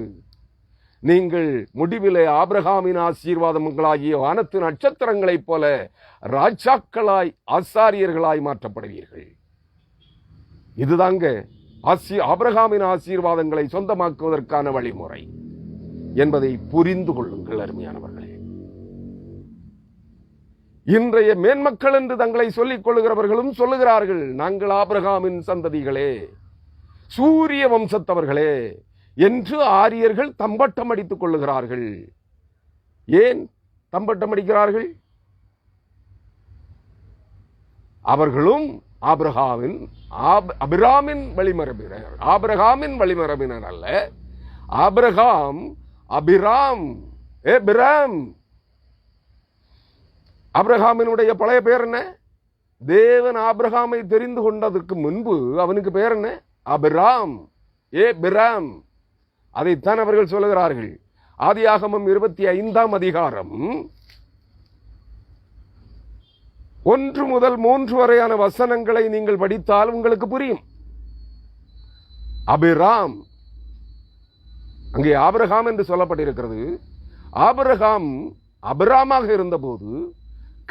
நீங்கள் முடிவிலே ஆபிரகாமின் ஆசீர்வாதங்களாகிய வானத்து நட்சத்திரங்களைப் போல ராஜாக்களாய், ஆசாரியர்களாய் மாற்றப்படுவீர்கள். இதுதாங்க ஆபிரகாமின் ஆசீர்வாதங்களை சொந்தமாக்குவதற்கான வழிமுறை என்பதை புரிந்து கொள்ளுங்கள் அருமையானவர்களே. இன்றைய மேன்மக்கள் என்று தங்களை சொல்லிக் கொள்ளுகிறவர்களும் சொல்லுகிறார்கள், நாங்கள் ஆபிரகாமின் சந்ததிகளே, சூரிய வம்சத்தவர்களே என்று ஆரியர்கள் தம்பட்டம் அடித்துக் கொள்ளுகிறார்கள். ஏன் தம்பட்டம் அடிக்கிறார்கள்? அவர்களும் அபிராமின் வழிமரபினர். ஆபிரகாமின் வழிமரபினர் அல்ல. ஆபிரகாம், அபிராம், ஏபிராம். ஆபிரகாமினுடைய பழைய பேர் என்ன? தேவன் ஆபிரகாமை தெரிந்து கொண்டதற்கு முன்பு அவனுக்கு பேர் என்ன? அபிராம், ஏபிராம். அதைத்தான் அவர்கள் சொல்லுகிறார்கள். ஆதியாகமம் 25ஆம் அதிகாரம் 1 முதல் 3 வரையான வசனங்களை நீங்கள் படித்தால் உங்களுக்கு புரியும். அபிராம், அங்கே ஆபிரகாம் என்று சொல்லப்பட்டிருக்கிறது. ஆபிரகாம் அபிராமாக இருந்தபோது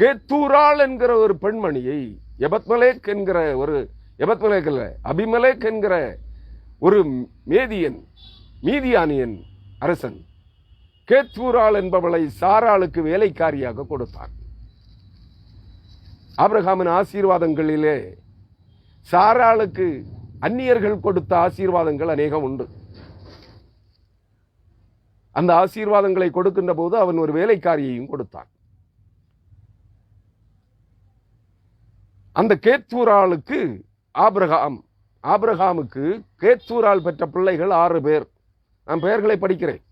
கேத்தூராள் என்கிற ஒரு பெண்மணியை, எபத்மலேக் என்கிற ஒரு, எபத்மலேக் அல்ல, அபிமலேக் என்கிற ஒரு மீதியானியன் அரசன் கேத்தூராள் என்பவளை சாராளுக்கு வேலைக்காரியாக கொடுத்தான். ஆபிரகாமின் ஆசீர்வாதங்களிலே சாராளுக்கு அந்நியர்கள் கொடுத்த ஆசீர்வாதங்கள் அநேகம் உண்டு. அந்த ஆசீர்வாதங்களை கொடுக்கின்ற போது அவன் ஒரு வேலைக்காரியையும் கொடுத்தான். அந்த கேத்தூராளுக்கு ஆபிரகாமுக்கு கேத்தூரால் பெற்ற பிள்ளைகள் 6 பேர். நான் பெயர்களை படிக்கிறேன்.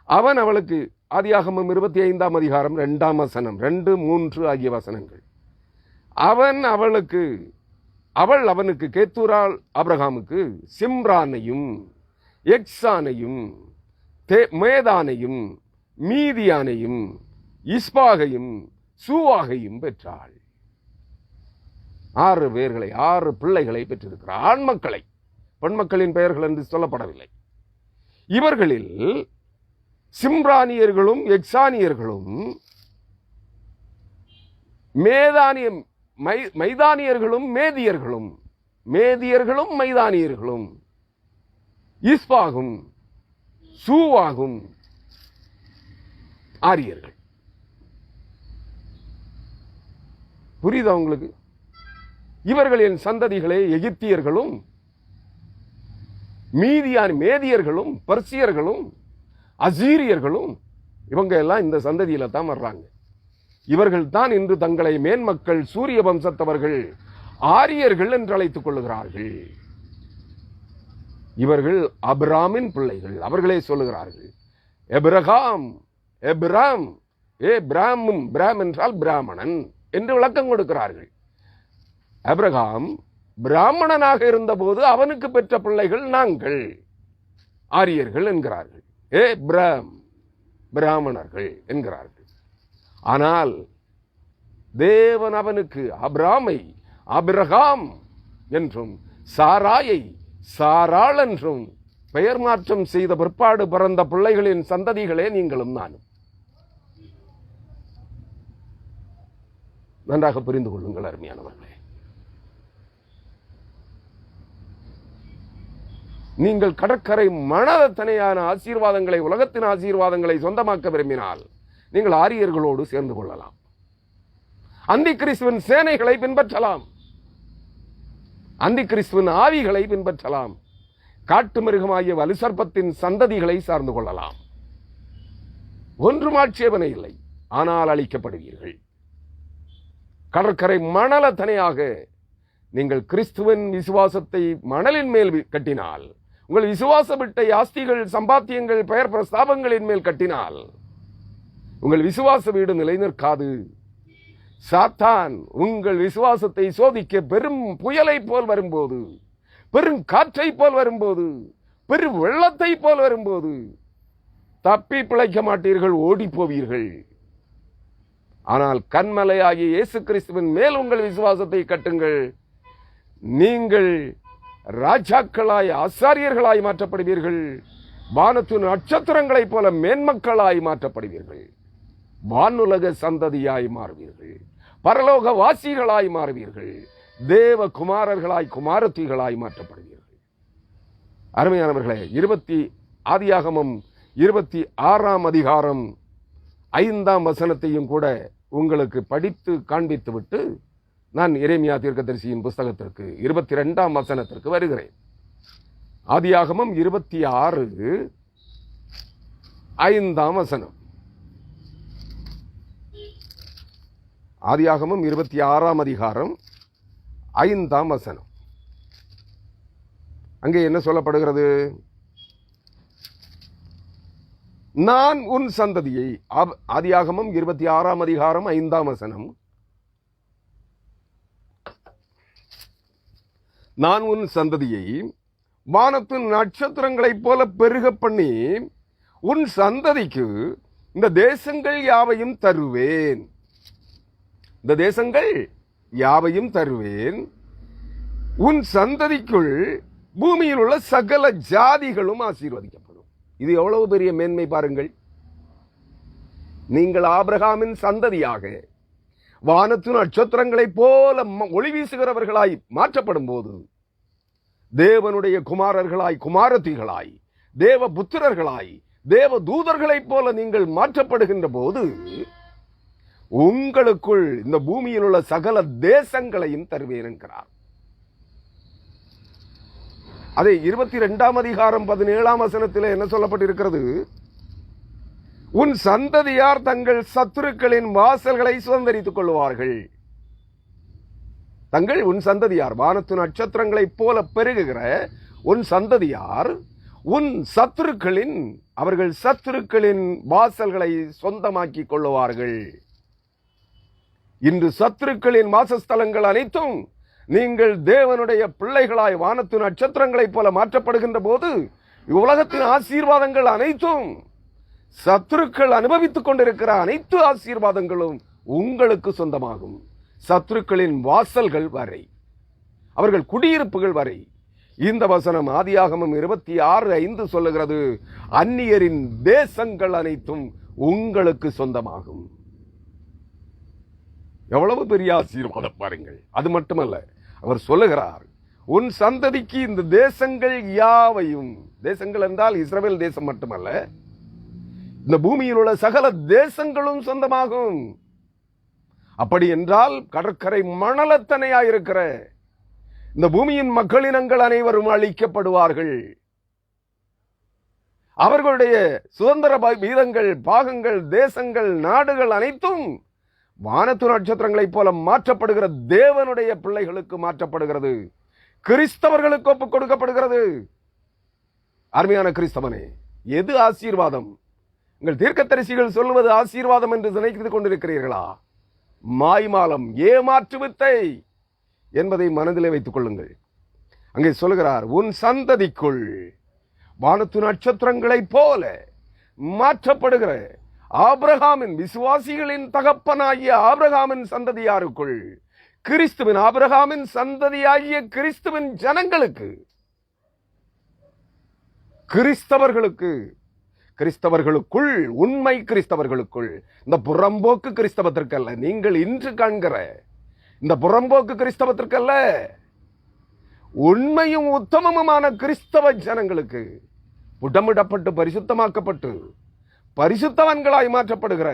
அவன் அவளுக்கு, ஆதியாகமம் 25ஆம் அதிகாரம் 2ஆம் வசனம், 2, 3 ஆகிய வசனங்கள். அவள் அவனுக்கு, கேத்தூரால் ஆபிரகாமுக்கு சிம்ரானையும் எக்ஸானையும் மேதானையும் மீதியானையும் இஸ்பாகையும் சூவாகையும் பெற்றாள். 6 பேர்களை 6 பிள்ளைகளை பெற்றிருக்கிறார். ஆண் மக்களை, பெண் மக்களின் பெயர்கள் என்று சொல்லப்படவில்லை. இவர்களில் சிம்ரானியர்களும் எக்ஸானியர்களும் மைதானியர்களும் மேதியர்களும் மைதானியர்களும் இஸ்பாகும் சூவாகும் ஆரியர்கள். புரியுதா உங்களுக்கு? இவர்களின் சந்ததிகளே எகிப்தியர்களும் மேதியர்களும் பர்சியர்களும் அசீரியர்களும் இவங்க எல்லாம் இந்த சந்ததியில தான் வர்றாங்க. இவர்கள் தான் இன்று தங்களை மேன்மக்கள் சூரிய வம்சத்தவர்கள் ஆரியர்கள் என்று அழைத்துக் கொள்ளுகிறார்கள். இவர்கள் அபிராமின் பிள்ளைகள். அவர்களே சொல்லுகிறார்கள் எபிரகாம் எபிராம் பிராமும் பிராம் என்றால் பிராமணன் என்று விளக்கம் கொடுக்கிறார்கள். அபிரகாம் பிராமணனாக இருந்தபோது அவனுக்கு பெற்ற பிள்ளைகள் நாங்கள் ஆரியர்கள் என்கிறார்கள். பிராமணர்கள் என்கிறார்கள். ஆனால் தேவன் அவனுக்கு அபிராமை அபிரகாம் என்றும் சாராயை சாராள் என்றும் பெயர் மாற்றம் செய்த பிற்பாடு பிறந்த பிள்ளைகளின் சந்ததிகளே நீங்களும் நானும். நன்றாக புரிந்து கொள்ளுங்கள் அருமையானவர்களே. நீங்கள் கடற்கரை மனதத்தனையான ஆசீர்வாதங்களை, உலகத்தின் ஆசீர்வாதங்களை சொந்தமாக்க விரும்பினால் நீங்கள் ஆரியர்களோடு சேர்ந்து கொள்ளலாம். அந்தி கிறிஸ்துவின் சேனைகளை பின்பற்றலாம். அந்தி கிறிஸ்துவின் ஆவிகளை பின்பற்றலாம். காட்டு மிருகமாகிய வலுசர்ப்பத்தின் சந்ததிகளை சார்ந்து கொள்ளலாம். ஒன்றும் ஆட்சேபனை இல்லை. ஆனால் அழிக்கப்படுவீர்கள். கடற்கரை மணலத்தனையாக நீங்கள் கிறிஸ்துவின் விசுவாசத்தை மணலின் மேல் கட்டினால், உங்கள் விசுவாச விட்டை ஆஸ்திகள் சம்பாத்தியங்கள் பெயர் பிரஸ்தாபங்களின் மேல் கட்டினால் உங்கள் விசுவாச வீடு நிலை நிற்காது. சாத்தான் உங்கள் விசுவாசத்தை சோதிக்க பெரும் புயலை போல் வரும்போது, பெரும் காற்றை போல் வரும்போது, பெரும் வெள்ளத்தை போல் வரும்போது தப்பி பிழைக்க மாட்டீர்கள், ஓடி போவீர்கள். ஆனால் கன்மலையாகிய இயேசு கிறிஸ்துவின் மேல் உங்கள் விசுவாசத்தை கட்டுங்கள். நீங்கள் ராஜாக்களாய் ஆசாரியர்களாய் மாற்றப்படுவீர்கள். வானத்து நட்சத்திரங்களைப் போல மேன்மக்களாய் மாற்றப்படுவீர்கள். வானுலக சந்ததியாய் மாறுவீர்கள். பரலோக வாசிகளாய் மாறுவீர்கள். தேவ குமாரர்களாய் குமாரத்திகளாய் மாற்றப்படுவீர்கள். அருமையானவர்களே, ஆதியாகமம் 26ஆம் அதிகாரம் 5ஆம் வசனத்தையும் கூட உங்களுக்கு படித்து காண்பித்து விட்டு நான் எரேமியா தீர்க்கதரிசியின் புஸ்தகத்திற்கு 22ஆம் வசனத்திற்கு வருகிறேன். ஆதியாகமம் 26:5ஆம் வசனம். ஆதியாகமம் 26ஆம் அதிகாரம் 5ஆம் வசனம். அங்கே என்ன சொல்லப்படுகிறது? நான் உன் சந்ததியை, ஆதியாகமம் 26ஆம் அதிகாரம் 5ஆம் வசனம். நான் உன் சந்ததியை வானத்தின் நட்சத்திரங்களைப் போல பெருக பண்ணி உன் சந்ததிக்கு இந்த தேசங்கள் யாவையும் தருவேன். இந்த தேசங்கள் யாவையும் தருவேன். உன் சந்ததிக்குள் பூமியில் உள்ள சகல ஜாதிகளும் ஆசீர்வதிக்கப்படும். இது எவ்வளவு பெரிய மேன்மை பாருங்கள். நீங்கள் ஆபிரகாமின் சந்ததியாக வானத்து நட்சத்திரங்களைப் போல ஒளி வீசுகிறவர்களாய் மாற்றப்படும் போது, தேவனுடைய குமாரர்களாய் குமாரத்திகளாய் தேவ புத்திரர்களாய் தேவ தூதர்களைப் போல நீங்கள் மாற்றப்படுகின்ற போது உங்களுக்குள் இந்த பூமியில் உள்ள சகல தேசங்களையும் தருவேன் என்கிறார். அதே 22ஆம் அதிகாரம் 17ஆம் வசனத்தில் என்ன சொல்லப்பட்டிருக்கிறது? உன் சந்ததியார் தங்கள் சத்துருக்களின் வாசல்களை சுதந்தரித்துக் கொள்வார்கள். உன் சந்ததியார் வானத்து நட்சத்திரங்களைப் போல பெருகுகிற உன் சந்ததியார் அவர்கள் சத்துருக்களின் வாசல்களை சொந்தமாக்கிக் கொள்ளுவார்கள். இன்று சத்துருக்களின் வாசஸ்தலங்கள் அனைத்தும் நீங்கள் தேவனுடைய பிள்ளைகளாய் வானத்து நட்சத்திரங்களைப் போல மாற்றப்படுகின்ற போது உலகத்தின் ஆசீர்வாதங்கள் அனைத்தும், சத்துருக்கள் அனுபவித்துக் கொண்டிருக்கிற அனைத்து ஆசீர்வாதங்களும் உங்களுக்கு சொந்தமாகும். சத்துருக்களின் வாசல்கள் வரை, அவர்கள் குடியிருப்புகள் வரை. இந்த வசனம் ஆதியாகமம் 26:5 சொல்லுகிறது, அந்நியரின் தேசங்கள் அனைத்தும் உங்களுக்கு சொந்தமாகும். எவ்வளவு பெரிய ஆசீர்வாதம் பாருங்கள். அது மட்டுமல்ல, அவர் சொல்லுகிறார், உன் சந்ததிக்கு இந்த தேசங்கள் யாவையும், தேசங்கள் என்றால் இஸ்ரவேல் தேசம் மட்டுமல்ல, இந்த பூமியில் உள்ள சகல தேசங்களும் சொந்தமாகும். அப்படி என்றால் கடற்கரை மணலத்தனையாயிருக்கிற இந்த பூமியின் மக்களினங்கள் அனைவரும் அழிக்கப்படுவார்கள். அவர்களுடைய சுதந்திர வீதங்கள், பாகங்கள், தேசங்கள், நாடுகள் அனைத்தும் வானத்து நட்சத்திரங்களைப் போல மாற்றப்படுகிற தேவனுடைய பிள்ளைகளுக்கு மாற்றப்படுகிறது, கிறிஸ்தவர்களுக்கு ஒப்புக் கொடுக்கப்படுகிறது. அருமையான கிறிஸ்தவனே, எது ஆசீர்வாதம்? உங்கள் தீர்க்கதரிசிகள் சொல்லுவது ஆசீர்வாதம் என்று நினைத்துக் கொண்டிருக்கிறீர்களா? மாய்மாலம், ஏமாற்று வித்தை என்பதை மனதிலே வைத்துக் கொள்ளுங்கள். அங்கே சொல்லுகிறார், உன் சந்ததிக்குள் வானத்து நட்சத்திரங்களைப் போல மாற்றப்படுகிற ஆபிரகாமின், விசுவாசிகளின் தகப்பனாகிய ஆபிரகாமின் சந்ததியாருக்குள், கிறிஸ்துவின், ஆபிரகாமின் சந்ததியாகிய கிறிஸ்துவின் ஜனங்களுக்கு, கிறிஸ்தவர்களுக்கு, கிறிஸ்தவர்களுக்குள், உண்மை கிறிஸ்தவர்களுக்குள், இந்த புறம்போக்கு கிறிஸ்தவத்திற்கல்ல, நீங்கள் இன்று காண்கிற இந்த புறம்போக்கு கிறிஸ்தவத்திற்கல்ல, உண்மையும் உத்தமமுமான கிறிஸ்தவ ஜனங்களுக்கு, புடமிடப்பட்டு பரிசுத்தமாக்கப்பட்டு பரிசுத்தவன்களாய் மாற்றப்படுகிற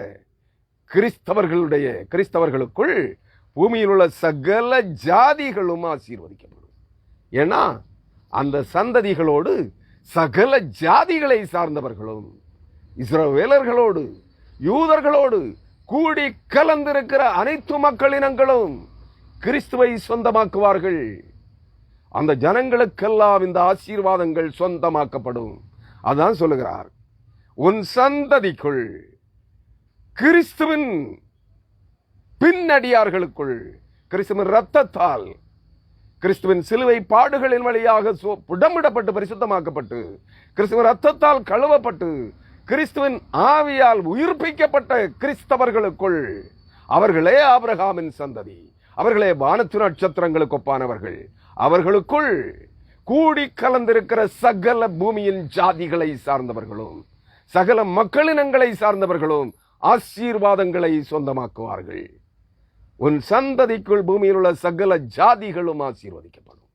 கிறிஸ்தவர்களுக்குள் பூமியில் உள்ள சகல ஜாதிகளும் ஆசீர்வதிக்கப்படும். ஏன்னா அந்த சந்ததிகளோடு சகல ஜாதிகளை சார்ந்தவர்களும், இஸ்ரவேலர்களோடு, யூதர்களோடு கூடி கலந்திருக்கிற அனைத்து மக்களினங்களும் கிறிஸ்துவை சொந்தமாக்குவார்கள். அந்த ஜனங்களுக்கெல்லாம் இந்த ஆசீர்வாதங்கள் சொந்தமாக்கப்படும். அதான் சொல்லுகிறார், உன் சந்ததிக்குள், கிறிஸ்துவின் பின்னடியார்களுக்குள், கிறிஸ்துவின் இரத்தத்தால், கிறிஸ்துவின் சிலுவை பாடுகளின் வழியாக புடமிடப்பட்டு பரிசுத்தமாக்கப்பட்டு, கிறிஸ்துவின் இரத்தத்தால் கழுவப்பட்டு, கிறிஸ்துவின் ஆவியால் உயிர்ப்பிக்கப்பட்ட கிறிஸ்தவர்களுக்குள், அவர்களே ஆபிரகாமின் சந்ததி, அவர்களே வானத்து நட்சத்திரங்களுக்கு ஒப்பானவர்கள், அவர்களுக்குள் கூடி கலந்திருக்கிற சகல பூமியின் ஜாதிகளை சார்ந்தவர்களும் சகல மக்களினங்களை சார்ந்தவர்களும் ஆசீர்வாதங்களை சொந்தமாக்குவார்கள். உன் சந்ததிக்குள் பூமியில் உள்ள சகல ஜாதிகளும் ஆசீர்வதிக்கப்படும்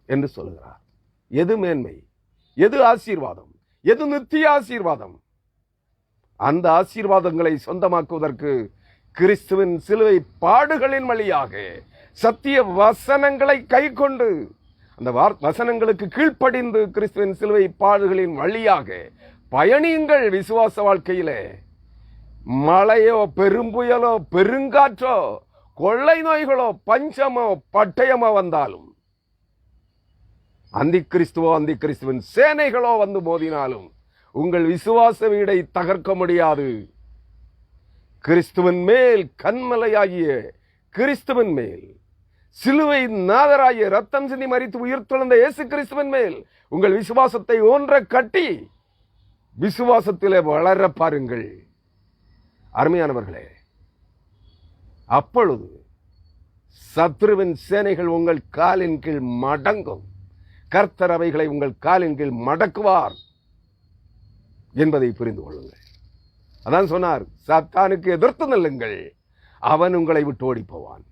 என்று சொல்லுகிறார். எது மேன்மை? எது ஆசீர்வாதம்? எது நித்திய ஆசீர்வாதம்? அந்த ஆசீர்வாதங்களை சொந்தமாக்குவதற்கு கிறிஸ்துவின் சிலுவை பாடுகளின் வழியாக சத்திய வசனங்களை கை கொண்டு, அந்த வசனங்களுக்கு கீழ்ப்படிந்து, கிறிஸ்துவின் சிலுவை பாடுகளின் வழியாக பயணியுங்கள். விசுவாச வாழ்க்கையிலே மழையோ, பெரும்புயலோ, பெருங்காற்றோ, கொள்ளை நோய்களோ, பஞ்சமோ, பட்டயமோ வந்தாலும், அந்தி கிறிஸ்துவின் சேனைகளோ வந்து மோதினாலும் உங்கள் விசுவாச வீடை தகர்க்க முடியாது. கிறிஸ்துவின் மேல், கண்மலையாகிய கிறிஸ்துவின் மேல், சிலுவை நாதராகிய ரத்தம் சிந்தி மரித்து உயிர் தொழுந்த இயேசு கிறிஸ்துவின் மேல் உங்கள் விசுவாசத்தை ஒன்ற கட்டி விசுவாசத்திலே வளர பாருங்கள். அருமையானவர்களே, அப்பொழுது சத்ருவின் சேனைகள் உங்கள் காலின் கீழ் மடங்கும். கர்த்தர் அவைகளை உங்கள் காலின் கீழ் மடக்குவார் என்பதை புரிந்து கொள்ளுங்கள். அதான் சொன்னார், சாத்தானுக்கு எதிர்த்து நில்லுங்கள், அவன் உங்களை விட்டு ஓடி போவான்.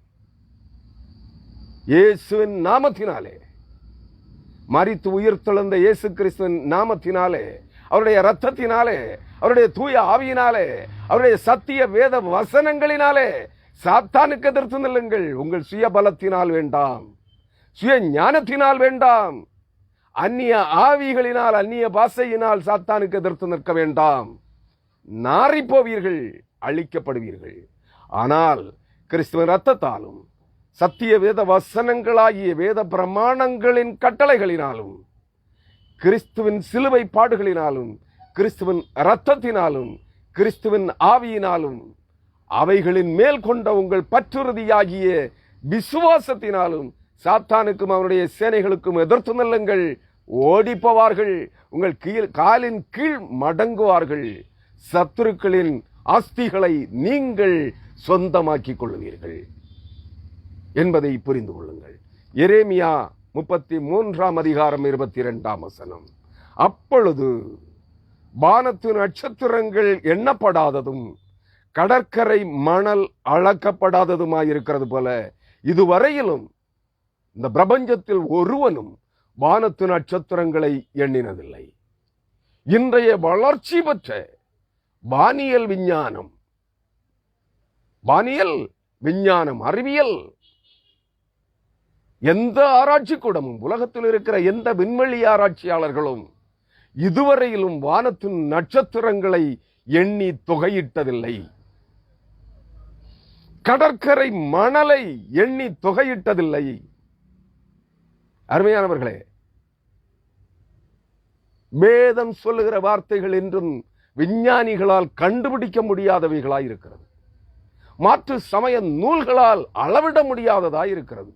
இயேசுவின் நாமத்தினாலே, மரித்து உயிர் தெழுந்த இயேசு கிறிஸ்துவின் நாமத்தினாலே, அவருடைய இரத்தத்தினாலே, அவருடைய தூய ஆவியினாலே, அவருடைய சத்திய வேத வசனங்களினாலே சாத்தானுக்கு எதிர்த்து நில்லுங்கள். உங்கள் சுய பலத்தினால் வேண்டாம், சுய ஞானத்தினால் வேண்டாம், அந்நிய ஆவிகளினால், அந்நிய பாஷையினால் சாத்தானுக்கு எதிர்த்து நிற்க வேண்டாம். நாறி போவீர்கள், அழிக்கப்படுவீர்கள். ஆனால் கிறிஸ்துவின் இரத்தத்தாலும் சத்திய வேத வசனங்களாகிய வேத பிரமாணங்களின் கட்டளைகளினாலும், கிறிஸ்துவின் சிலுவை பாடுகளினாலும், கிறிஸ்துவின் இரத்தத்தினாலும், கிறிஸ்துவின் ஆவியினாலும், அவைகளின் மேல் கொண்ட உங்கள் பற்றுறுதியாகிய விசுவாசத்தினாலும் சாத்தானுக்கும் அவனுடைய சேனைகளுக்கும் எதிர்த்து நில்லுங்கள். ஓடி போவார்கள், உங்கள் காலின் கீழ் மடங்குவார்கள். சத்துருக்களின் ஆஸ்திகளை நீங்கள் சொந்தமாக்கிக் கொள்வீர்கள். என்பதை புரிந்து கொள்ளுங்கள். எரேமியா 33:22 அப்பொழுது வானத்து நட்சத்திரங்கள் எண்ணப்படாததும் கடற்கரை மணல் அளக்கப்படாததுமாயிருக்கிறது போல இதுவரையிலும் இந்த பிரபஞ்சத்தில் ஒருவனும் வானத்து நட்சத்திரங்களை எண்ணினதில்லை. இன்றைய வளர்ச்சி பெற்ற வானியல் விஞ்ஞானம் அறிவியல் எந்த ஆராய்ச்சி கூடமும் உலகத்தில் இருக்கிற எந்த விண்வெளி ஆராய்ச்சியாளர்களும் இதுவரையிலும் வானத்தின் நட்சத்திரங்களை எண்ணி தொகையிட்டதில்லை. கடற்கரை மணலை எண்ணி தொகையிட்டதில்லை. அருமையானவர்களே, வேதம் சொல்லுகிற வார்த்தைகள் என்றும் விஞ்ஞானிகளால் கண்டுபிடிக்க முடியாதவைகளாய் இருக்கிறது. மாற்று சமய நூல்களால் அளவிட முடியாததாய் இருக்கிறது.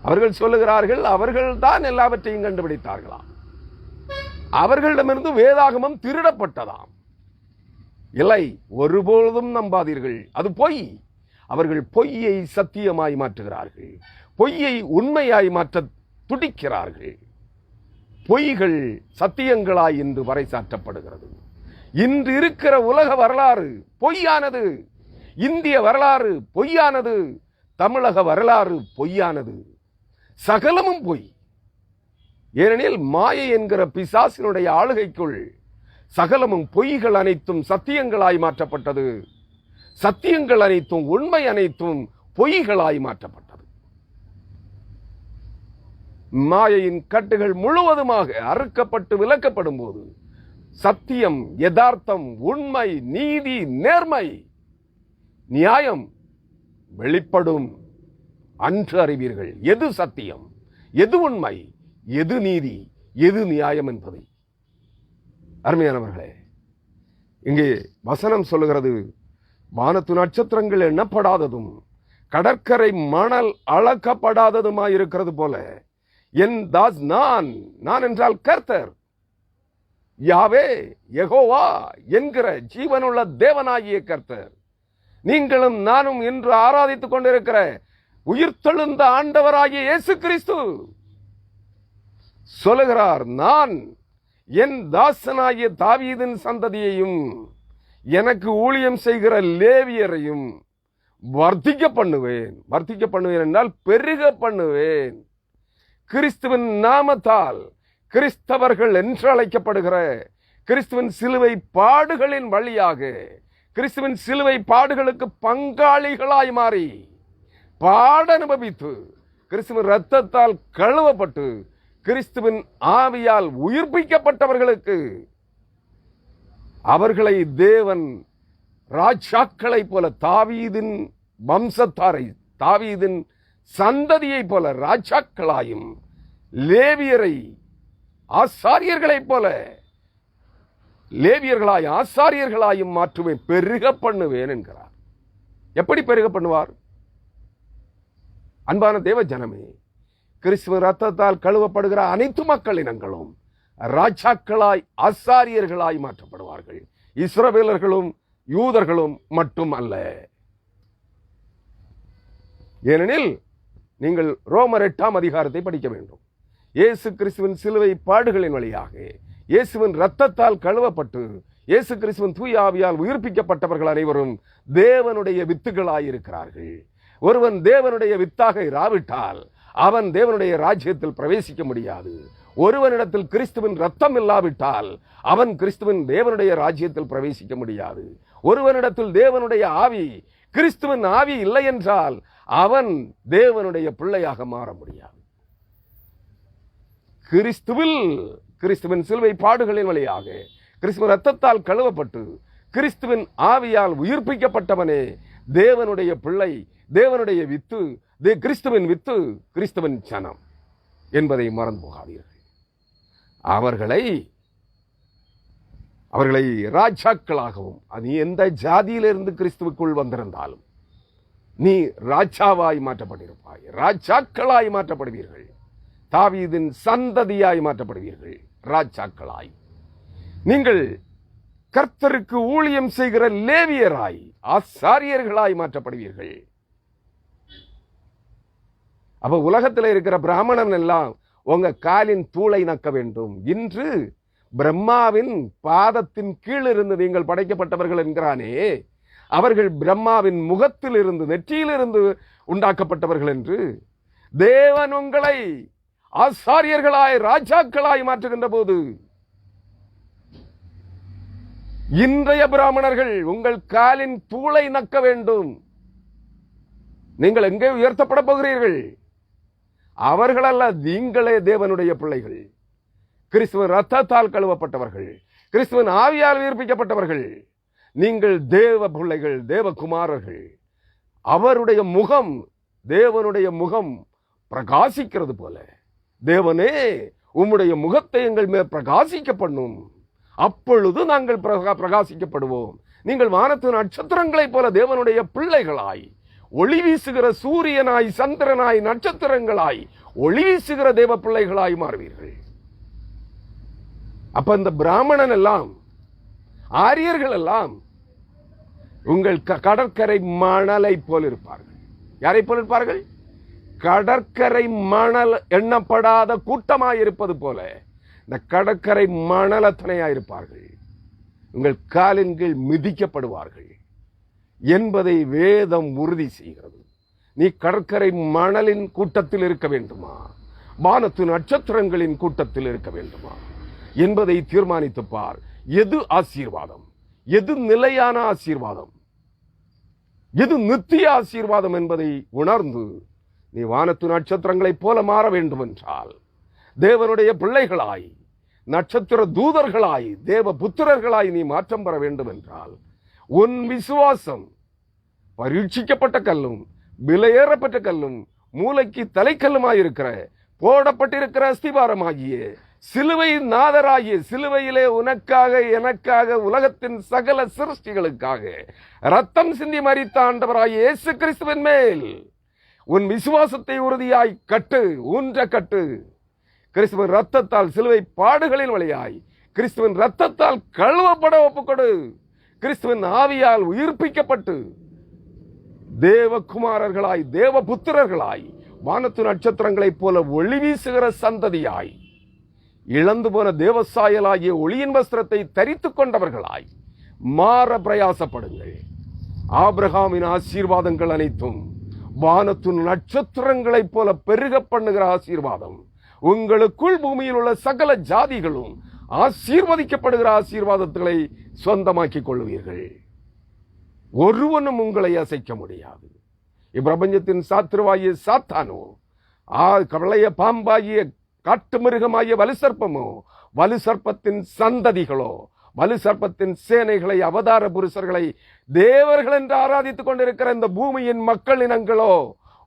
அவர்கள் சொல்லுகிறார்கள் அவர்கள் தான் எல்லாவற்றையும் கண்டுபிடித்தார்களாம். அவர்களிடமிருந்து வேதாகமம் திருடப்பட்டதாம். இல்லை, ஒருபோதும் நம்பாதீர்கள், அது பொய். அவர்கள் பொய்யை சத்தியமாய் மாற்றுகிறார்கள், பொய்யை உண்மையாய் மாற்ற துடிக்கிறார்கள். பொய்கள் சத்தியங்களாய் இன்று பறைசாற்றப்படுகிறது. இன்று இருக்கிற உலக வரலாறு பொய்யானது, இந்திய வரலாறு பொய்யானது, தமிழக வரலாறு பொய்யானது, சகலமும் பொய். ஏனெனில் மாயை என்கிற பிசாசினுடைய ஆளுகைக்குள் சகலமும் பொய்கள் அனைத்தும் சத்தியங்களாய் மாற்றப்பட்டது. சத்தியங்கள் அனைத்தும் உண்மை அனைத்தும் பொய்களாய் மாற்றப்பட்டது. மாயையின் கட்டுகள் முழுவதுமாக அறுக்கப்பட்டு விலக்கப்படும் போது சத்தியம், யதார்த்தம், உண்மை, நீதி, நேர்மை, நியாயம் வெளிப்படும். அன்று அறிவீர்கள் எது சத்தியம், எது உண்மை, எது நீதி, எது நியாயம் என்பதை. அருமையானவர்களே, இங்கே வசனம் சொல்லுகிறது, வானத்து நட்சத்திரங்கள் எண்ணப்படாததும் கடற்கரை மணல் அளக்கப்படாததுமாயிருக்கிறது போல என் தாஸ் நான் என்றால் கர்த்தர், யாவே, யெகோவா என்கிற ஜீவனுள்ள தேவனாகிய கர்த்தர், நீங்களும் நானும் இன்று ஆராதித்துக் கொண்டிருக்கிற உயிர்த்தெழுந்த ஆண்டவராகிய இயேசு கிறிஸ்து சொல்லுகிறார், நான் என் தாசனாகிய தாவீதின் சந்ததியையும் எனக்கு ஊழியம் செய்கிற லேவியரையும் வர்த்திக்க பண்ணுவேன். வர்த்திக்க பண்ணுவேன் என்றால் பெருக பண்ணுவேன். கிறிஸ்துவின் நாமத்தால் கிறிஸ்தவர்கள் என்று அழைக்கப்படுகிற கிறிஸ்துவின் சிலுவை பாடுகளின் வழியாக கிறிஸ்துவின் சிலுவை பாடுகளுக்கு பங்காளிகளாய் மாறி பாட அனுபவித்து கிறிஸ்துவின் இரத்தத்தால் கழுவப்பட்டு கிறிஸ்துவின் ஆவியால் உயிர்ப்பிக்கப்பட்டவர்களுக்கு அவர்களை தேவன் ராஜாக்களை போல, தாவீதின் வம்சத்தாரை, தாவீதின் சந்ததியை போல ராஜாக்களாயும் லேவியரை ஆசாரியர்களைப் போல லேவியர்களாய் ஆசாரியர்களாயும் மாற்றுவேன், பெருக பண்ணுவேன் என்கிறார். எப்படி பெருக பண்ணுவார்? அன்பான தேவ ஜனமே, கிறிஸ்துவ ரத்தத்தால் கழுவப்படுகிற அனைத்து மக்கள் இனங்களும் ராஜாக்களாய் ஆசாரியர்களாய் மாற்றப்படுவார்கள். இஸ்ரவேலர்களும் யூதர்களும் மட்டும் அல்ல. ஏனெனில் நீங்கள் ரோமர் 8 படிக்க வேண்டும். இயேசு கிறிஸ்துவின் சிலுவை பாடுகளின் வழியாக இயேசுவின் இரத்தத்தால் கழுவப்பட்டு இயேசு கிறிஸ்துவின் தூய ஆவியால் உயிர்ப்பிக்கப்பட்டவர்கள் அனைவரும் தேவனுடைய வித்துகளாயிருக்கிறார்கள். ஒருவன் தேவனுடைய வித்தாக இராவிட்டால் அவன் தேவனுடைய ராஜ்யத்தில் பிரவேசிக்க முடியாது. ஒருவனிடத்தில் கிறிஸ்துவின் ரத்தம் இல்லாவிட்டால் அவன் கிறிஸ்துவின் தேவனுடைய ராஜ்யத்தில் பிரவேசிக்க முடியாது. ஒருவனிடத்தில் தேவனுடைய ஆவி, கிறிஸ்துவின் ஆவி இல்லை என்றால் அவன் தேவனுடைய பிள்ளையாக மாற முடியாது. கிறிஸ்துவின் சிலுவை பாடுகளின் வழியாக கிறிஸ்துவின் ரத்தத்தால் கழுவப்பட்டு கிறிஸ்துவின் ஆவியால் உயிர்ப்பிக்கப்பட்டவனே தேவனுடைய பிள்ளை, தேவனுடைய வித்து, கிறிஸ்துவின் வித்து, கிறிஸ்துவின் சனம் என்பதை மறந்து போகாதீர்கள். அவர்களை ராஜாக்களாகவும், அது எந்த ஜாதியிலிருந்து கிறிஸ்துவுக்குள் வந்திருந்தாலும் நீ ராஜாவாய் மாற்றப்பட்டிருப்பாய், ராஜாக்களாய் மாற்றப்படுவீர்கள், தாவீதின் சந்ததியாய் மாற்றப்படுவீர்கள், ராஜாக்களாய். நீங்கள் கர்த்தருக்கு ஊழியம் செய்கிற லேவியராய் ஆசாரியர்களாய் மாற்றப்படுவீர்கள். அப்ப உலகத்தில் இருக்கிற பிராமணன் எல்லாம் உங்க காலின் தூளை நக்க வேண்டும். இன்று பிரம்மாவின் பாதத்தின் கீழ் இருந்து நீங்கள் படைக்கப்பட்டவர்கள் என்கிறானே, அவர்கள் பிரம்மாவின் முகத்தில் இருந்து நெற்றியிலிருந்து உண்டாக்கப்பட்டவர்கள் என்று தேவன் உங்களை ஆசாரியர்களாய் ராஜாக்களாய் மாற்றுகின்ற போது இன்றைய பிராமணர்கள் உங்கள் காலின் தூளை நக்க வேண்டும். நீங்கள் எங்கே உயர்த்தப்பட போகிறீர்கள்? அவர்கள் அல்ல, நீங்களே தேவனுடைய பிள்ளைகள், கிறிஸ்துவின் ரத்தத்தால் கழுவப்பட்டவர்கள், கிறிஸ்துவின் ஆவியால் உயிர்ப்பிக்கப்பட்டவர்கள். நீங்கள் தேவ பிள்ளைகள், தேவகுமாரர்கள். அவருடைய முகம், தேவனுடைய முகம் பிரகாசிக்கிறது போல, தேவனே உம்முடைய முகத்தை எங்கள் மேல் பிரகாசிக்க பண்ணும், அப்பொழுது நாங்கள் பிரகாசிக்கப்படுவோம். நீங்கள் வானத்து நட்சத்திரங்களைப் போல தேவனுடைய பிள்ளைகளாய், ஒளி வீசுகிற சூரியனாய், சந்திரனாய், நட்சத்திரங்களாய் ஒளி வீசுகிற தேவ பிள்ளைகளாய் மாறுவீர்கள். அப்ப இந்த பிராமணன் எல்லாம், ஆரியர்கள் எல்லாம் உங்கள் கடற்கரை மணலை போல் இருப்பார்கள். யாரை போல் இருப்பார்கள்? கடற்கரை மணல் எண்ணப்படாத கூட்டமாயிருப்பது போல இந்த கடற்கரை மணலத்தனையாயிருப்பார்கள். உங்கள் காலின் கீழ் மிதிக்கப்படுவார்கள் என்பதை வேதம் உறுதி செய்கிறது. நீ கடற்கரை மணலின் கூட்டத்தில் இருக்க வேண்டுமா, வானத்து நட்சத்திரங்களின் கூட்டத்தில் இருக்க வேண்டுமா என்பதை தீர்மானித்து பார். எது ஆசீர்வாதம், எது நிலையான ஆசீர்வாதம், எது நித்திய ஆசீர்வாதம் என்பதை உணர்ந்து நீ வானத்து நட்சத்திரங்களைப் போல மாற வேண்டும் என்றால், தேவனுடைய பிள்ளைகளாய், நட்சத்திர தூதர்களாய், தேவ புத்திரர்களாய் நீ மாற்றம் பெற வேண்டும் என்றால், உன் விசுவாசம் பரீட்சிக்கப்பட்ட கல்லும் விலையேறப்பட்ட கல்லும் மூளைக்கு தலைக்கல்லுமாயிருக்கிற போடப்பட்டிருக்கிற அஸ்திபாரமாகிய சிலுவை நாதராகிய, சிலுவையிலே உனக்காக எனக்காக உலகத்தின் சகல சிருஷ்டிகளுக்காக ரத்தம் சிந்தி மரித்த ஆண்டவராகிய இயேசு கிறிஸ்துவின் மேல் உன் விசுவாசத்தை உறுதியாய் கட்டு, ஊன்ற கட்டு. கிறிஸ்துவின் ரத்தத்தால் சிலுவை பாடுகளின் வழியாய் கிறிஸ்துவின் ரத்தத்தால் கழுவப்பட ஒப்புக்கொடு. கிறிஸ்துவின் ஆவியால் உயிர்ப்பிக்கப்பட்டு தேவகுமாரர்களாய், தேவ புத்திரர்களாய், வானத்து நட்சத்திரங்களைப் போல ஒளி வீசுகிற சந்ததியாய், இழந்து போன தேவசாயலாகிய ஒளியின் வஸ்திரத்தை தரித்துக் கொண்டவர்களாய் மாற பிரயாசப்படுங்கள். ஆபிரகாமின் ஆசீர்வாதங்கள் அனைத்தும் வானத்து நட்சத்திரங்களைப் போல பெருக பண்ணுகிற ஆசீர்வாதம். உங்களுக்குள் பூமியில் உள்ள சகல ஜாதிகளும் ஆசீர்வதிக்கப்படுகிற ஆசீர்வாதங்களை சொந்தமாக்கிக் கொள்வீர்கள். ஒருவனும் உங்களை அசைக்க முடியாது. இப்பிரபஞ்சத்தின் சாத்திரவாகிய சாத்தானோ, கவலைய பாம்பாகிய காட்டு மிருகமாகிய வலுசர்ப்பமோ, வலுசர்ப்பத்தின் சந்ததிகளோ, வலுசர்ப்பத்தின் சேனைகளை, அவதார புருஷர்களை தேவர்கள் என்று ஆராதித்துக் கொண்டிருக்கிற இந்த பூமியின் மக்கள் இனங்களோ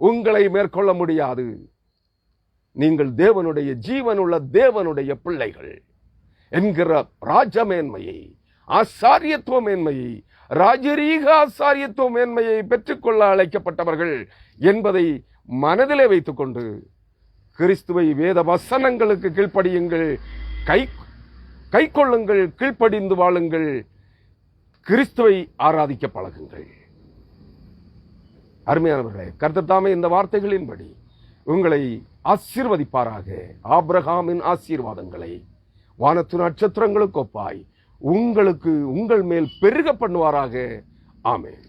உங்களை மேற்கொள்ள முடியாது. நீங்கள் தேவனுடைய ஜீவனுள்ள தேவனுடைய பிள்ளைகள் என்கிற ராஜமேன்மையை, ஆசாரியத்துவ மேன்மையை, ராஜரீக ஆசாரியத்துவ மேன்மையை பெற்றுக்கொள்ள அழைக்கப்பட்டவர்கள் என்பதை மனதிலே வைத்துக் கொண்டு கிறிஸ்துவை வேத வசனங்களுக்கு கீழ்ப்படியுங்கள், கை கொள்ளுங்கள், கீழ்ப்படிந்து வாழுங்கள், கிறிஸ்துவை ஆராதிக்க பழகுங்கள். அருமையானவர்களே, கர்த்தர் தாமே இந்த வார்த்தைகளின்படி உங்களை ஆசீர்வதிப்பாராக. ஆபிரகாமின் ஆசீர்வாதங்களை வானத்து நட்சத்திரங்களுக்கு ஒப்பாய் உங்களுக்கு உங்கள் மேல் பெருக பண்ணுவாராக. ஆமென்.